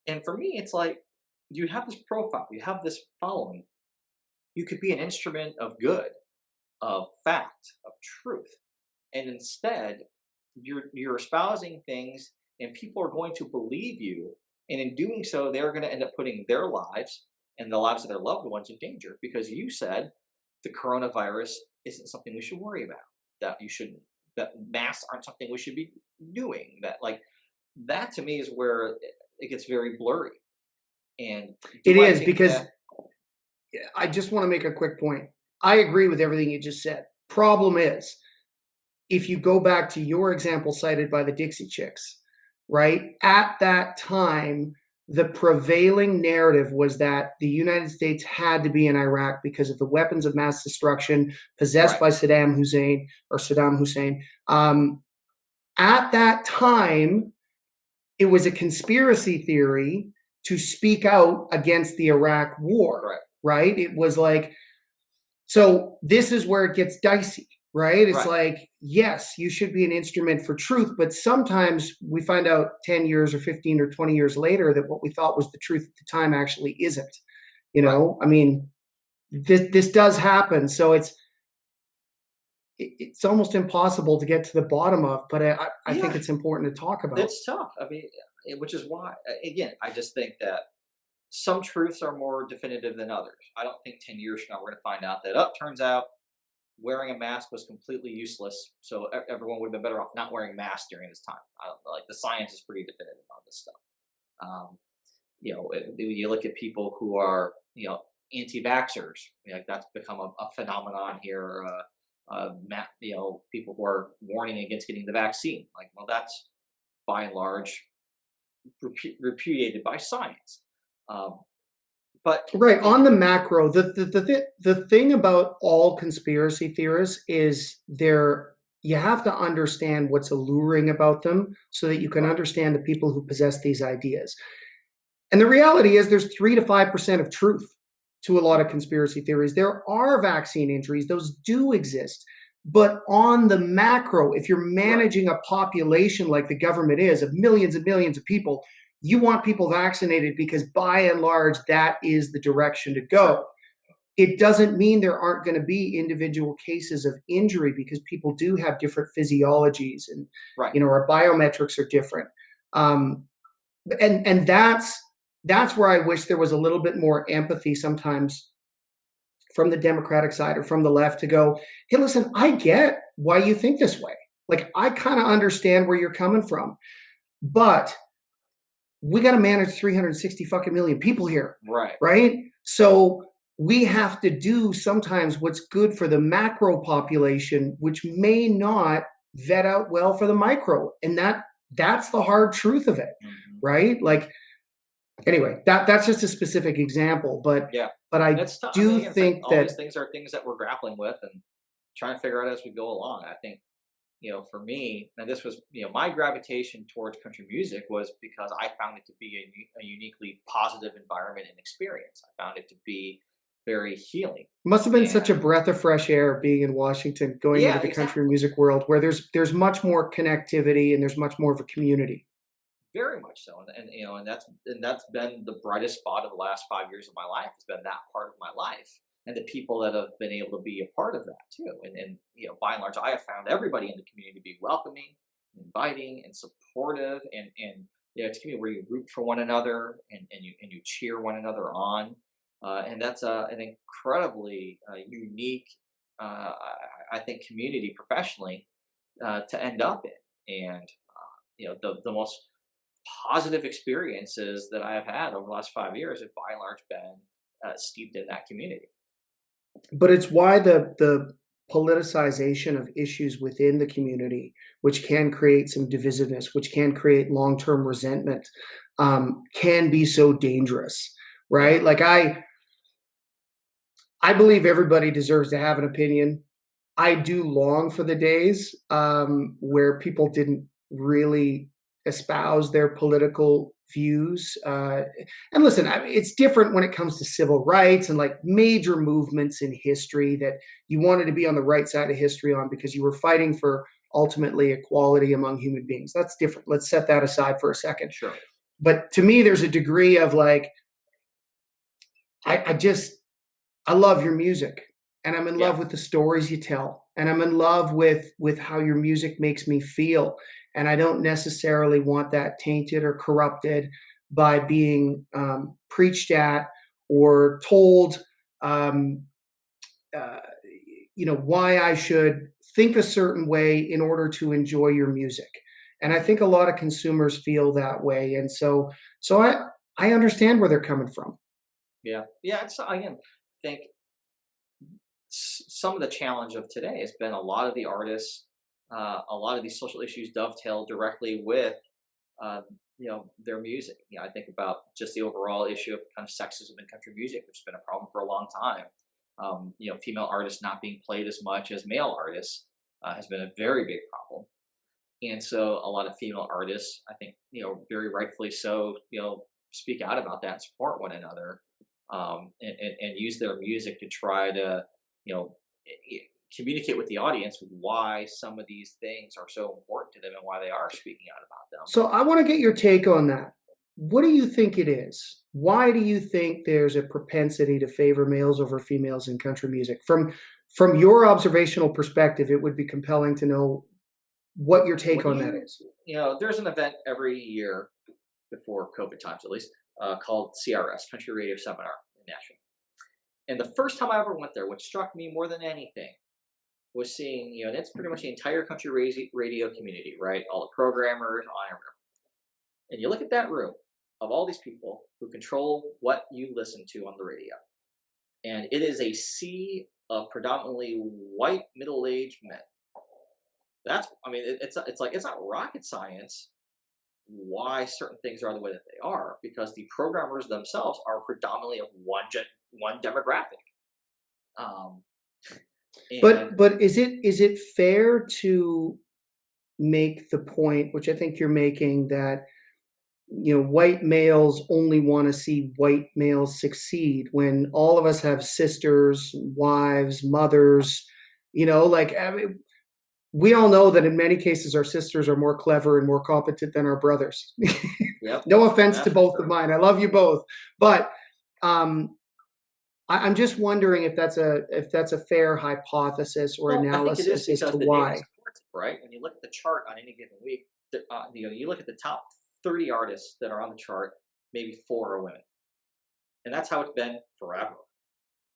And for me, it's like you have this profile, you have this following, you could be an instrument of good, of fact, of truth, and instead you're espousing things, and people are going to believe you, and in doing so, they're going to end up putting their lives and the lives of their loved ones in danger because you said the coronavirus isn't something we should worry about. That you shouldn't. That masks aren't something we should be doing. That to me is where it gets very blurry. And
It
do I
is,
think
because
that
I just want to make a quick point. I agree with everything you just said. Problem is, if you go back to your example cited by the Dixie Chicks, right? At that time, the prevailing narrative was that the United States had to be in Iraq because of the weapons of mass destruction possessed
right?
by Saddam Hussein. At that time, it was a conspiracy theory to speak out against the Iraq war,
Right.
right? It was like, so this is where it gets dicey, right? It's
Right.
like, yes, you should be an instrument for truth, but sometimes we find out 10 years or 15 or 20 years later that what we thought was the truth at the time actually isn't.
Right.
I mean, this does happen. So it's almost impossible to get to the bottom of, but I think
Yeah,
it's important to talk about.
it's tough. I mean, which is why, again, I just think that some truths are more definitive than others. I don't think 10 years from now we're going to find out that, turns out wearing a mask was completely useless. So everyone would have been better off not wearing masks during this time. I don't know, like the science is pretty definitive on this stuff. Um, you look at people who are, anti-vaxxers, like that's become a phenomenon here. People who are warning against getting the vaccine. Like, well, that's by and large repudiated by science. Um, but
Right.
it,
On the macro, the thing about all conspiracy theorists is you have to understand what's alluring about them so that you can
right,
understand the people who possess these ideas. And the reality is there's 3 to 5% of truth to a lot of conspiracy theories. There are vaccine injuries, those do exist. But on the macro, if you're
right,
managing a population like the government is of millions and millions of people, you want people vaccinated because by and large, that is the direction to
sure,
go. It doesn't mean there aren't going to be individual cases of injury, because people do have different physiologies, and
right,
our biometrics are different. Um, and that's where I wish there was a little bit more empathy sometimes from the Democratic side or from the left to go, hey, listen, I get why you think this way. Like, I kind of understand where you're coming from, but we got to manage 360 fucking million people here,
right,
right? So we have to do sometimes what's good for the macro population, which may not vet out well for the micro, and that's the hard truth of it,
hmm,
right? Like, anyway, that's just a specific example, but
yeah.
I
It's tough. I
do
mean, it's like
think
all these
that
things are things that we're grappling with and trying to figure out as we go along. I think for me, and this was, my gravitation towards country music was because I found it to be a uniquely positive environment and experience. I found it to be very healing.
Must have been such a
And
breath of fresh air being in Washington, going into
yeah,
the country
exactly.
music world where there's much more connectivity and there's much more of a community.
Very much so, and that's been the brightest spot of the last 5 years of my life. Has been that part of my life, and the people that have been able to be a part of that too. And by and large, I have found everybody in the community to be welcoming, inviting, and supportive, and it's a community where you root for one another and you cheer one another on, and that's an incredibly unique, I think, community professionally to end up in, and the most positive experiences that I have had over the last 5 years have by and large been steeped in that community.
But it's why the politicization of issues within the community, which can create some divisiveness, which can create long-term resentment, can be so dangerous,
Yeah,
right? Like I believe everybody deserves to have an opinion. I do long for the days where people didn't really espouse their political views. And listen, it's different when it comes to civil rights and like major movements in history that you wanted to be on the right side of history on because you were fighting for ultimately equality among human beings. That's different. Let's set that aside for a second.
sure.
But to me, there's a degree of like, I just I love your music, and I'm in
Yeah,
love with the stories you tell, and I'm in love with how your music makes me feel, and I don't necessarily want that tainted or corrupted by being preached at or told, um, uh, why I should think a certain way in order to enjoy your music. And I think a lot of consumers feel that way, and so I understand where they're coming from.
yeah, yeah. It's again, I think some of the challenge of today has been a lot of the artists, a lot of these social issues dovetail directly with uh, their music. I think about just the overall issue of kind of sexism in country music, which has been a problem for a long time. Female artists not being played as much as male artists has been a very big problem. And so a lot of female artists, I think, very rightfully so, speak out about that and support one another, and use their music to try to, you know, communicate with the audience why some of these things are so important to them and why they are speaking out about them.
So I want to get your take on that. What do you think it is? Why do you think there's a propensity to favor males over females in country music? From your observational perspective, it would be compelling to know what your take
When
on that is.
there's an event every year before COVID times, at least, called CRS, Country Radio Seminar in Nashville. And the first time I ever went there, what struck me more than anything was seeing, and it's pretty much the entire country radio community, right? All the programmers, on everything. And you look at that room of all these people who control what you listen to on the radio, and it is a sea of predominantly white middle-aged men. I mean, it's like it's not rocket science why certain things are the way that they are because the programmers themselves are predominantly of one demographic. Um, and
But is it fair to make the point, which I think you're making, that white males only want to see white males succeed when all of us have sisters, wives, mothers, like I mean, we all know that in many cases our sisters are more clever and more competent than our brothers.
yep,
No offense to
that's for
both of
sure.
mine. I love you both. But um, I'm just wondering if that's a fair hypothesis or
Well, I think it is
analysis as to
because the data
why.
supports it, right? When you look at the chart on any given week, you look at the top 30 artists that are on the chart, maybe four are women, and that's how it's been forever.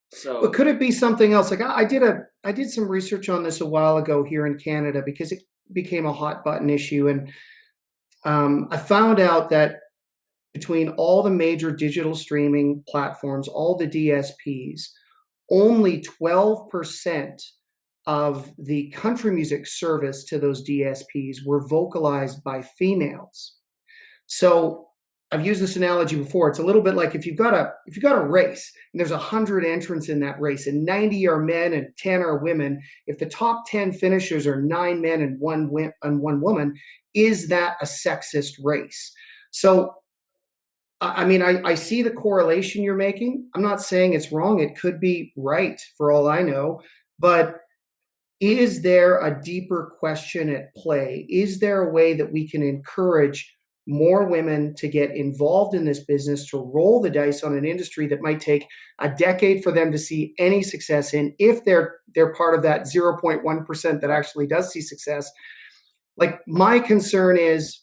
But
So
could it be something else? Like I did some research on this a while ago here in Canada because it became a hot button issue, and I found out that between all the major digital streaming platforms, all the DSPs, only 12% of the country music service to those DSPs were vocalized by females. So I've used this analogy before. It's a little bit like if you've got a race and there's 100 entrants in that race and 90 are men and 10 are women. If the top 10 finishers are 9 men and one woman, is that a sexist race? So I mean, I see the correlation you're making. I'm not saying it's wrong. It could be right for all I know. But is there a deeper question at play? Is there a way that we can encourage more women to get involved in this business, to roll the dice on an industry that might take a decade for them to see any success in, if they're part of that 0.1% that actually does see success? Like, my concern is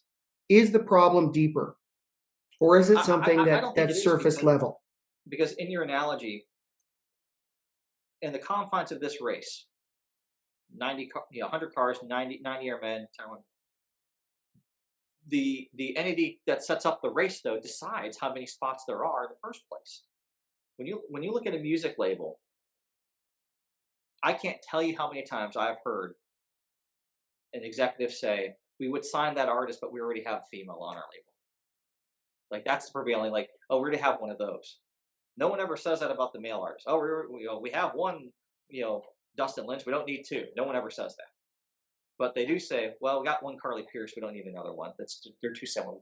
the problem deeper? Or is it something
I don't think it
that's
is,
surface level?
because in your analogy, in the confines of this race, 100 cars, 90 are men, 10 women. The entity that sets up the race, though, decides how many spots there are in the first place. When you look at a music label, I can't tell you how many times I've heard an executive say, "We would sign that artist, but we already have a female on our label." Like, that's the prevailing, like, "Oh, we already have one of those." No one ever says that about the male artists. "Oh, we have one, Dustin Lynch. We don't need two." No one ever says that. But they do say, "Well, we got one Carly Pierce. We don't need another one. They're too similar.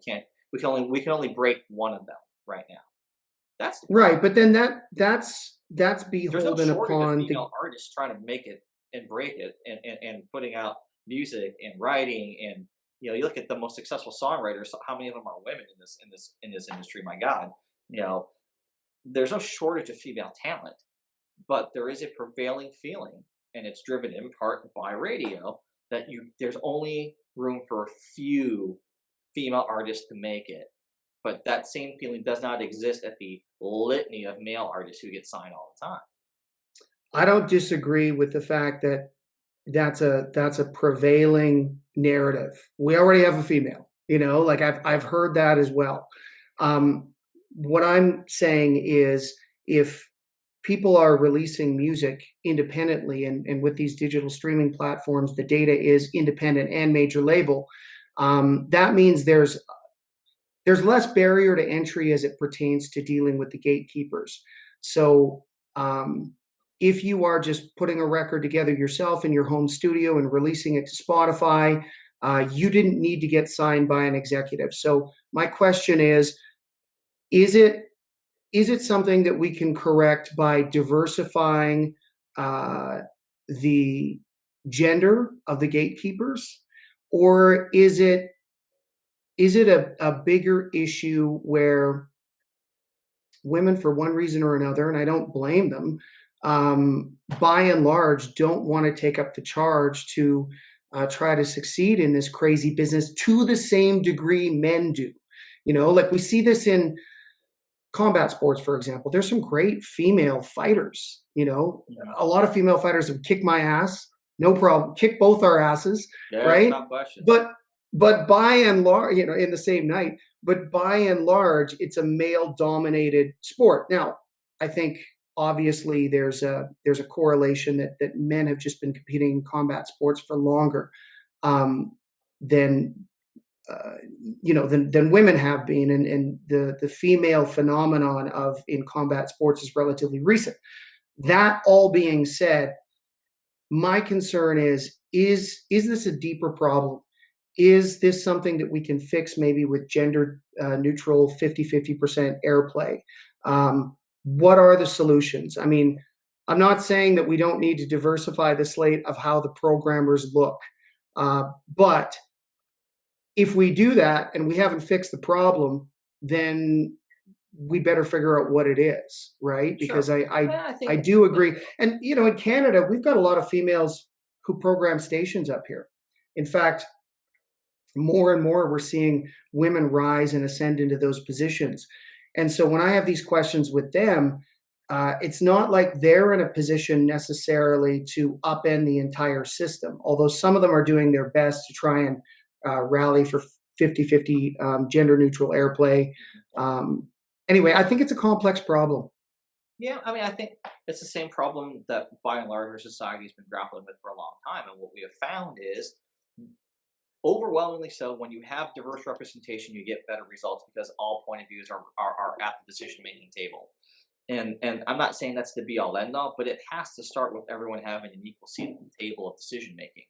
We can only break one of them right now." That's the
Right,
problem.
but then that's
There's no
beholden
shortage of
upon the
female artists trying to make it and break it, and putting out music and writing, and you look at the most successful songwriters. How many of them are women in this industry? My God, you know there's no shortage of female talent, but there is a prevailing feeling, and it's driven in part by radio, that there's only room for a few female artists to make it. But that same feeling does not exist at the litany of male artists who get signed all the time.
I don't disagree with the fact that that's a prevailing narrative. We already have a female, like I've heard that as well. What I'm saying is, if people are releasing music independently, and with these digital streaming platforms, the data is independent and major label, that means there's less barrier to entry as it pertains to dealing with the gatekeepers. So if you are just putting a record together yourself in your home studio and releasing it to Spotify, you didn't need to get signed by an executive. So my question is it is it something that we can correct by diversifying the gender of the gatekeepers, or is it a bigger issue where women, for one reason or another, and I don't blame them, by and large, don't want to take up the charge to try to succeed in this crazy business to the same degree men do? Like, we see this in combat sports, for example. There's some great female fighters.
Mhm.
A lot of female fighters have kicked my ass, no problem, kick both our asses,
Yeah,
right?
without question.
But by and large, in the same night, but by and large, it's a male dominated sport. Now, I think obviously there's a correlation that men have just been competing in combat sports for longer um, than uh, than women have been, and the female phenomenon of in combat sports is relatively recent. That all being said, my concern is this a deeper problem? Is this something that we can fix, maybe with gender neutral 50-50% airplay? What are the solutions? I mean, I'm not saying that we don't need to diversify the slate of how the programmers look, but if we do that and we haven't fixed the problem, then we better figure out what it is, right? Because
Sure.
I I,
Yeah, I
I
think.
do agree. And in Canada, we've got a lot of females who program stations up here. In fact, more and more we're seeing women rise and ascend into those positions. And so when I have these questions with them, it's not like they're in a position necessarily to upend the entire system, although some of them are doing their best to try and rally for 50-50 gender neutral airplay. Um, anyway, I think it's a complex problem.
Yeah, I mean, I think it's the same problem that by and large our society has been grappling with for a long time. And what we have found is overwhelmingly so, when you have diverse representation, you get better results because all point of views are at the decision making table. And I'm not saying that's the be all end all, but it has to start with everyone having an equal seat at the table of decision making.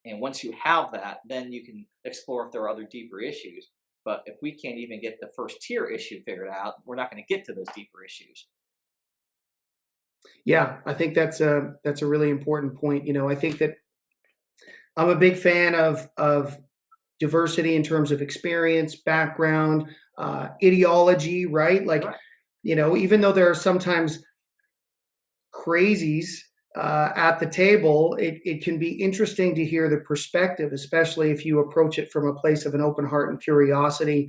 And once you have that, then you can explore if there are other deeper issues. But if we can't even get the first tier issue figured out, we're not going to get to those deeper issues.
Yeah, I think that's a really important point. I think that I'm a big fan of diversity in terms of experience, background, ideology, right? Like,
Correct.
even though there are sometimes crazies at the table, it can be interesting to hear the perspective, especially if you approach it from a place of an open heart and curiosity,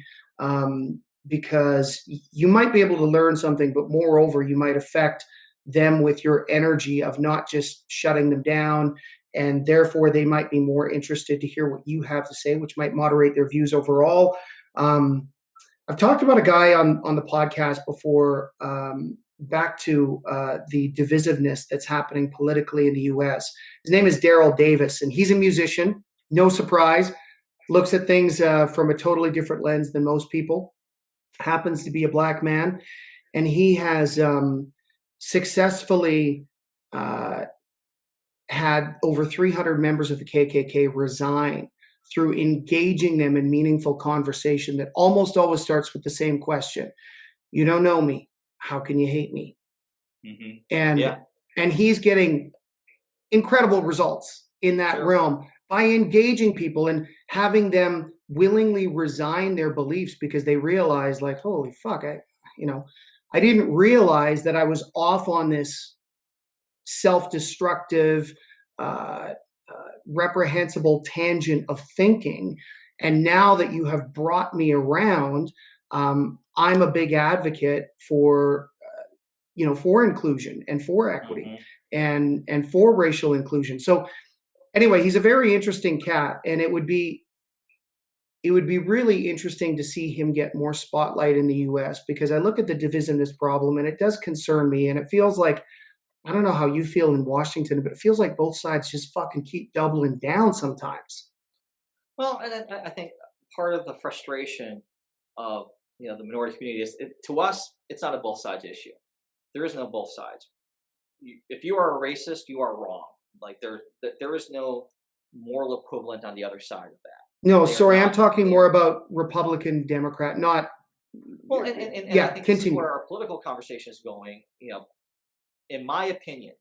because you might be able to learn something, but moreover, you might affect them with your energy of not just shutting them down. And therefore, they might be more interested to hear what you have to say, which might moderate their views overall. Um, I've talked about a guy on the podcast before, back to the divisiveness that's happening politically in the U.S. His name is Daryl Davis, and he's a musician. No surprise, looks at things from a totally different lens than most people. Happens to be a black man, and he has successfully uh, had over 300 members of the KKK resign through engaging them in meaningful conversation that almost always starts with the same question. You don't know me. How can you hate me?
Hmm.
And
Yeah,
and he's getting incredible results in that
sure.
realm by engaging people and having them willingly resign their beliefs because they realize, like, holy fuck, you know, I didn't realize that I was off on this self-destructive, uh, reprehensible tangent of thinking. And now that you have brought me around, I'm a big advocate for for inclusion and for equity
Hmm.
and for racial inclusion. So anyway, he's a very interesting cat, and it would be really interesting to see him get more spotlight in the U.S. because I look at the divisiveness problem and it does concern me, and it feels like I don't know how you feel in Washington, but it feels like both sides just fucking keep doubling down sometimes.
Well, and then I think part of the frustration of the minority community is to us, it's not a both sides issue. There is no both sides. If you are a racist, you are wrong. Like there is no moral equivalent on the other side of that.
No,
They are
sorry, I'm
not.
talking
They
more
are
about Republican, Democrat, not.
well, and I
Yeah,
think this is
continue.
where our political conversation is going. In my opinion,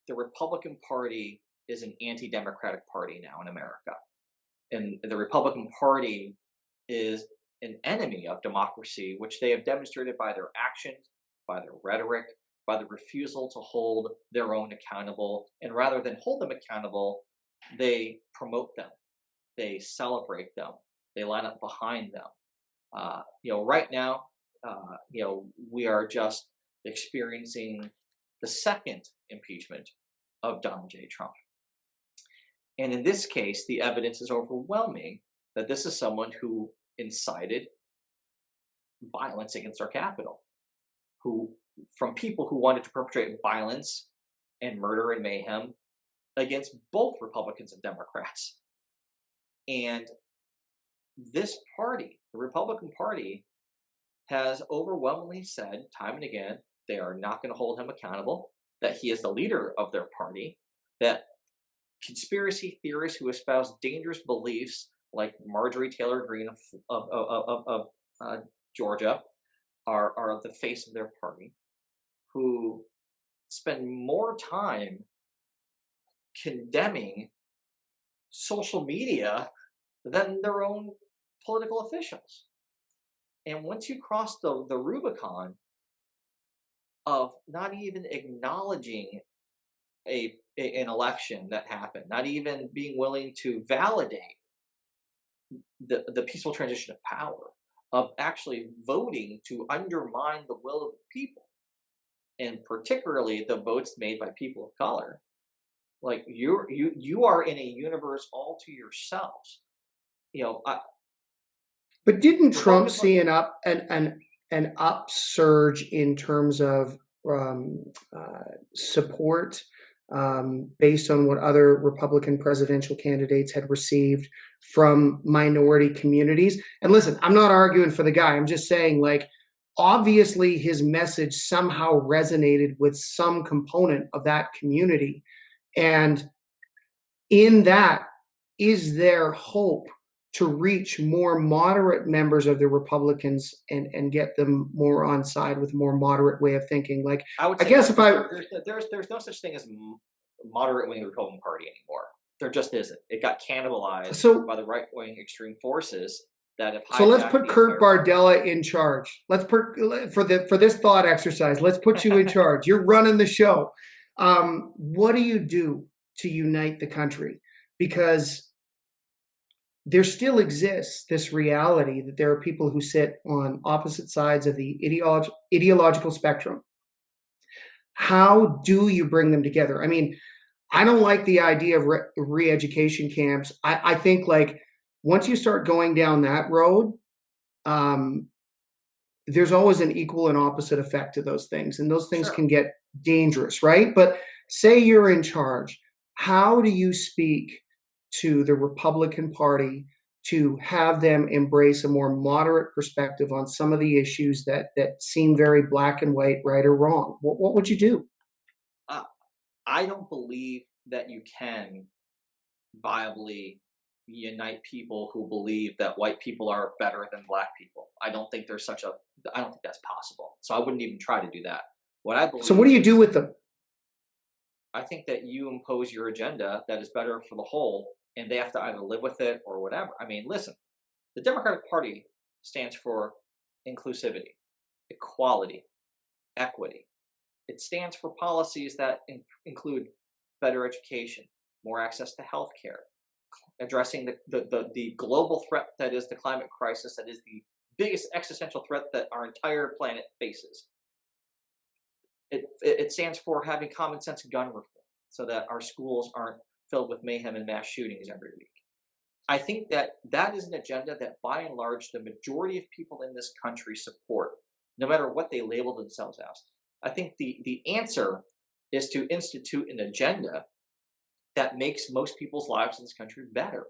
the Republican Party is an anti-democratic party now in America, and the Republican Party is an enemy of democracy, which they have demonstrated by their actions, by their rhetoric, by the refusal to hold their own accountable. And rather than hold them accountable, they promote them, they celebrate them, they line up behind them. Right now, we are just experiencing the second impeachment of Donald J. Trump. And in this case, the evidence is overwhelming that this is someone who incited violence against our capital, who from people who wanted to perpetrate violence and murder and mayhem against both Republicans and Democrats. And this party, the Republican Party, has overwhelmingly said time and again they are not going to hold him accountable, that he is the leader of their party, that conspiracy theorists who espouse dangerous beliefs like Marjorie Taylor Greene of Georgia are the face of their party, who spend more time condemning social media than their own political officials. And once you cross the Rubicon of not even acknowledging an election that happened, not even being willing to validate the peaceful transition of power, of actually voting to undermine the will of the people, and particularly the votes made by people of color, like you are in a universe all to yourselves. I,
But didn't Trump
Republican Party.
see an upsurge in terms of support based on what other Republican presidential candidates had received from minority communities. And listen, I'm not arguing for the guy. I'm just saying, like, obviously his message somehow resonated with some component of that community. And in that, is there hope to reach more moderate members of the Republicans and get them more on side with a more moderate way of thinking? Like,
I would
I
say no,
guess if
because
I
there's no such thing as moderate wing Republican Party anymore. There just isn't. It got cannibalized
so
by the right wing extreme forces that have
so let's
hijacked
put
the
Kurt
entire party.
Bardella in charge. Let's put for this thought exercise. Let's put you in charge. You're running the show. What do you do to unite the country? Because there still exists this reality that there are people who sit on opposite sides of the ideological spectrum. How do you bring them together? I mean, I don't like the idea of re-education camps. I think, like, once you start going down that road, um, there's always an equal and opposite effect to those things, and those things
Sure.
can get dangerous, right? But say you're in charge, how do you speak to the Republican Party to have them embrace a more moderate perspective on some of the issues that seem very black and white, right or wrong? What would you do?
Uh, I don't believe that you can viably unite people who believe that white people are better than black people. I don't think there's such a. I don't think that's possible. So I wouldn't even try to do that. What I
So what do
believe
you do
is,
with them?
I think that you impose your agenda that is better for the whole, and they have to either live with it or whatever. I mean, listen, the Democratic Party stands for inclusivity, equality, equity. It stands for policies that include better education, more access to health care, addressing the global threat that is the climate crisis, that is the biggest existential threat that our entire planet faces. It stands for having common sense gun reform so that our schools aren't filled with mayhem and mass shootings every week. I think that that is an agenda that, by and large, the majority of people in this country support, no matter what they label themselves as. I think the answer is to institute an agenda that makes most people's lives in this country better.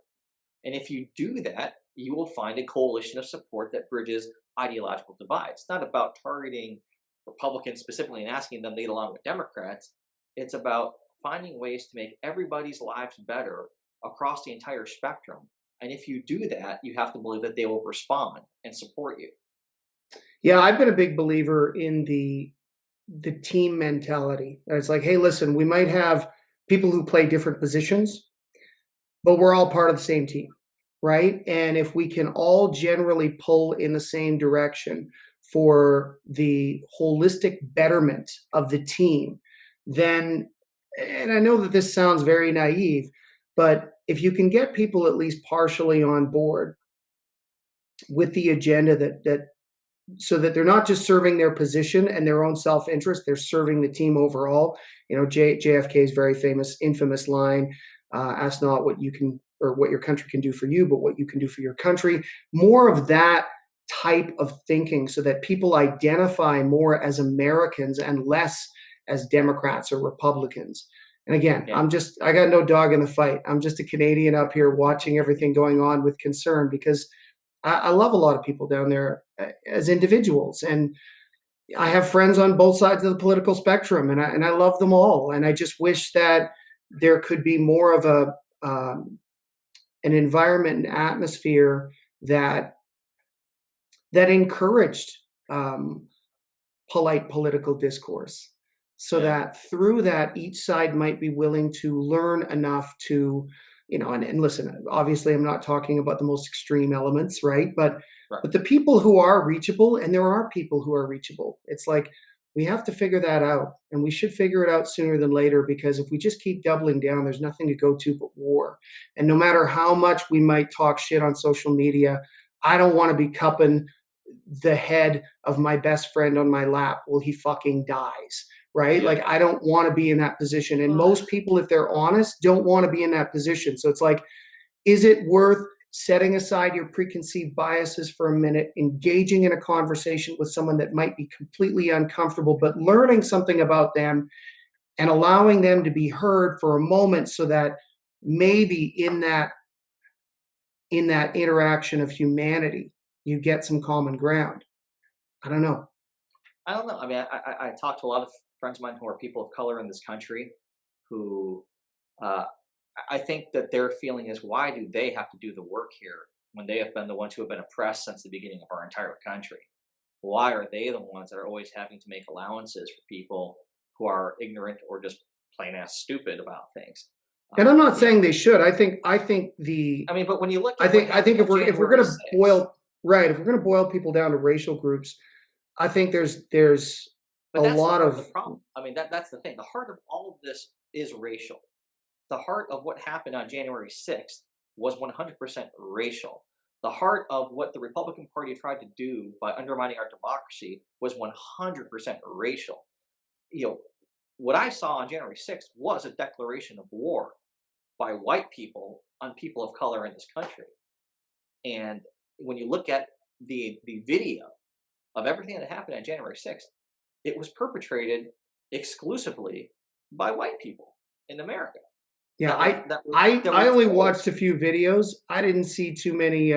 And if you do that, you will find a coalition of support that bridges ideological divides. It's not about targeting Republicans specifically and asking them to get along with Democrats. It's about finding ways to make everybody's lives better across the entire spectrum. And if you do that, you have to believe that they will respond and support you.
Yeah, I've been a big believer in the team mentality. And it's like, hey, listen, we might have people who play different positions, but we're all part of the same team, right? And if we can all generally pull in the same direction for the holistic betterment of the team, then, and I know that this sounds very naive, but if you can get people at least partially on board with the agenda that so that they're not just serving their position and their own self-interest, they're serving the team overall. You know, JFK's very famous, infamous line, ask not what you can or what your country can do for you, but what you can do for your country. More of that type of thinking so that people identify more as Americans and less as Democrats or Republicans. And again,
Yeah.
I got no dog in the fight. I'm just a Canadian up here watching everything going on with concern because I love a lot of people down there as individuals, and I have friends on both sides of the political spectrum, and I love them all. And I just wish that there could be more of a an environment and atmosphere that encouraged um, polite political discourse, so
Yeah.
that through that each side might be willing to learn enough to, and listen, obviously I'm not talking about the most extreme elements, right?
Right.
But the people who are reachable, and there are people who are reachable, it's like we have to figure that out, and we should figure it out sooner than later, because if we just keep doubling down, there's nothing to go to but war. And no matter how much we might talk shit on social media, I don't want to be cupping the head of my best friend on my lap while he fucking dies, right?
Yeah.
Like, I don't want to be in that position. And
Well,
most people, if they're honest, don't want to be in that position. So it's like, is it worth setting aside your preconceived biases for a minute, engaging in a conversation with someone that might be completely uncomfortable, but learning something about them and allowing them to be heard for a moment, so that maybe in that interaction of humanity, you get some common ground. I don't know.
I don't know. I mean, I talk to a lot of friends of mine who are people of color in this country who uh, I think that their feeling is, why do they have to do the work here when they have been the ones who have been oppressed since the beginning of our entire country? Why are they the ones that are always having to make allowances for people who are ignorant or just plain ass stupid about things?
And I'm not
You know,
saying they should. I think the
I mean, but when you look at what
I think
happened on
if we're
January
going to
6th,
boil, right, if we're going to boil people down to racial groups, I think there's a
but that's the
lot
heart of
of,
the problem. I mean, that's the thing. The heart of all of this is racial. The heart of what happened on January 6th was 100% racial. The heart of what the Republican Party tried to do by undermining our democracy was 100% racial. You know, what I saw on January 6th was a declaration of war by white people on people of color in this country. And when you look at the video of everything that happened on January 6th, it was perpetrated exclusively by white people in America
yeah,
that were that
I
were
only
told.
watched a few videos. I didn't see too many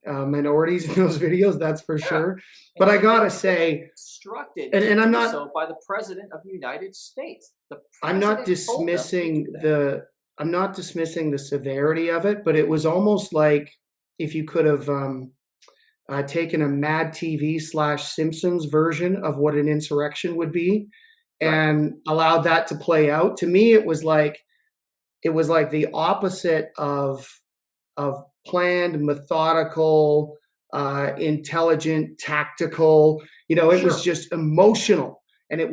minorities in those videos, that's for
Yeah,
sure. But
and
I
and they
gotta
were given
say,
instructed to
and
do so by the President of the United States. The
I'm not
President told them to
dismissing
do that.
the I'm not dismissing the severity of it, but it was almost like if you could have taken a Mad TV slash Simpsons version of what an insurrection would be
Right.
and allowed that to play out. To me, it was like the opposite of planned, methodical, intelligent, tactical. You know, it was
Sure.
just emotional, and it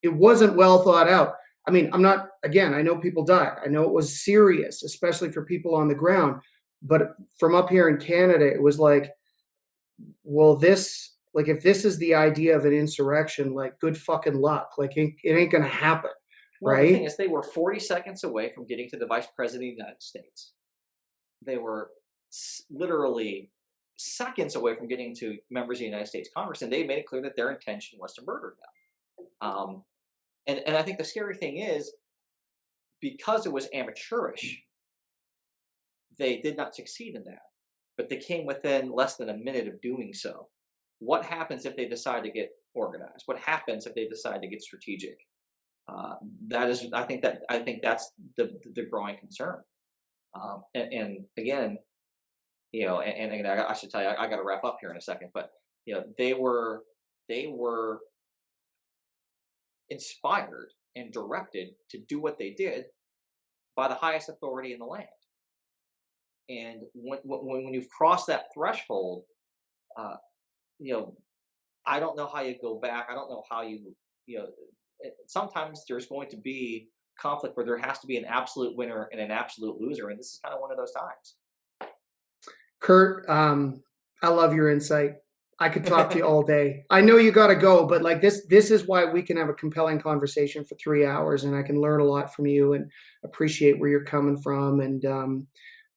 wasn't well thought out. I mean, I'm not again. I know people died. I know it was serious, especially for people on the ground. But from up here in Canada, it was like, well, this like if this is the idea of an insurrection, like good fucking luck. Like it ain't gonna happen,
Well, the thing
right?
is, they were 40 seconds away from getting to the Vice President of the United States. They were literally seconds away from getting to members of the United States Congress, and they made it clear that their intention was to murder them. And I think the scary thing is, because it was amateurish, they did not succeed in that, but they came within less than a minute of doing so. What happens if they decide to get organized? What happens if they decide to get strategic? That is, I think that's the growing concern. And again, and I should tell you, I got to wrap up here in a second, but they were inspired and directed to do what they did by the highest authority in the land. And when you've crossed that threshold, uh, you know, I don't know how you go back. I don't know how you know. Sometimes there's going to be conflict where there has to be an absolute winner and an absolute loser, and this is kind of one of those
Kurt, I love your insight. I could talk to
times.
you all day. I know you got to go, but like this is why we can have a compelling conversation for 3 hours, and I can learn a lot from you and appreciate where you're coming from. And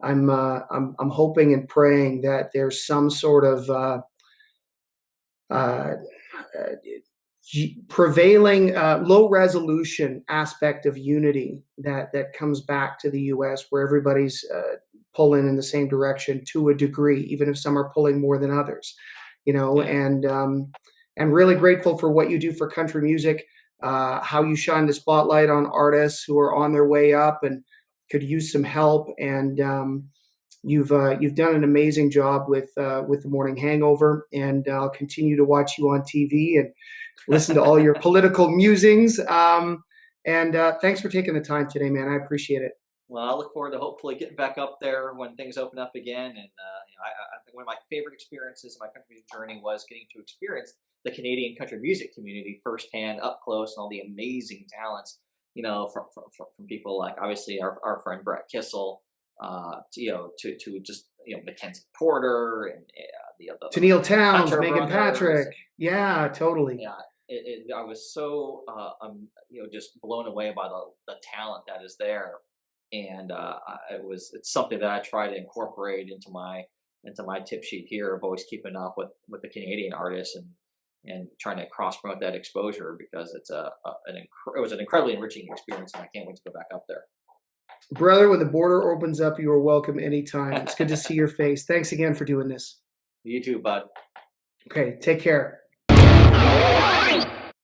I'm hoping and praying that there's some sort of uh, prevailing low resolution aspect of unity that comes back to the U.S., where everybody's pulling in the same direction to a degree, even if some are pulling more than others. You know,
Yeah.
and really grateful for what you do for country music, how you shine the spotlight on artists who are on their way up and could use some help. And you've done an amazing job with the Morning Hangover, and I'll continue to watch you on TV and listen to all your political musings. And thanks for taking the time today, man. I appreciate it.
Well, I look forward to hopefully getting back up there when things open up again. And I think one of my favorite experiences in my country music journey was getting to experience the Canadian country music community firsthand, up close, and all the amazing talents. From people like obviously our friend Brett Kissel, to just Mackenzie Porter and
To Neil
the
Towns,
Hunter
Megan
brothers.
Patrick. Yeah, totally.
Yeah, I was so just blown away by the talent that is there, and it's something that I try to incorporate into my tip sheet here of always keeping up with the Canadian artists, and and trying to cross promote that exposure, because it was an incredibly enriching experience, and I can't wait to go back up there.
Brother, when the border opens up, you are welcome anytime. It's good to see your face. Thanks again for doing this.
You too, bud.
Okay, take care.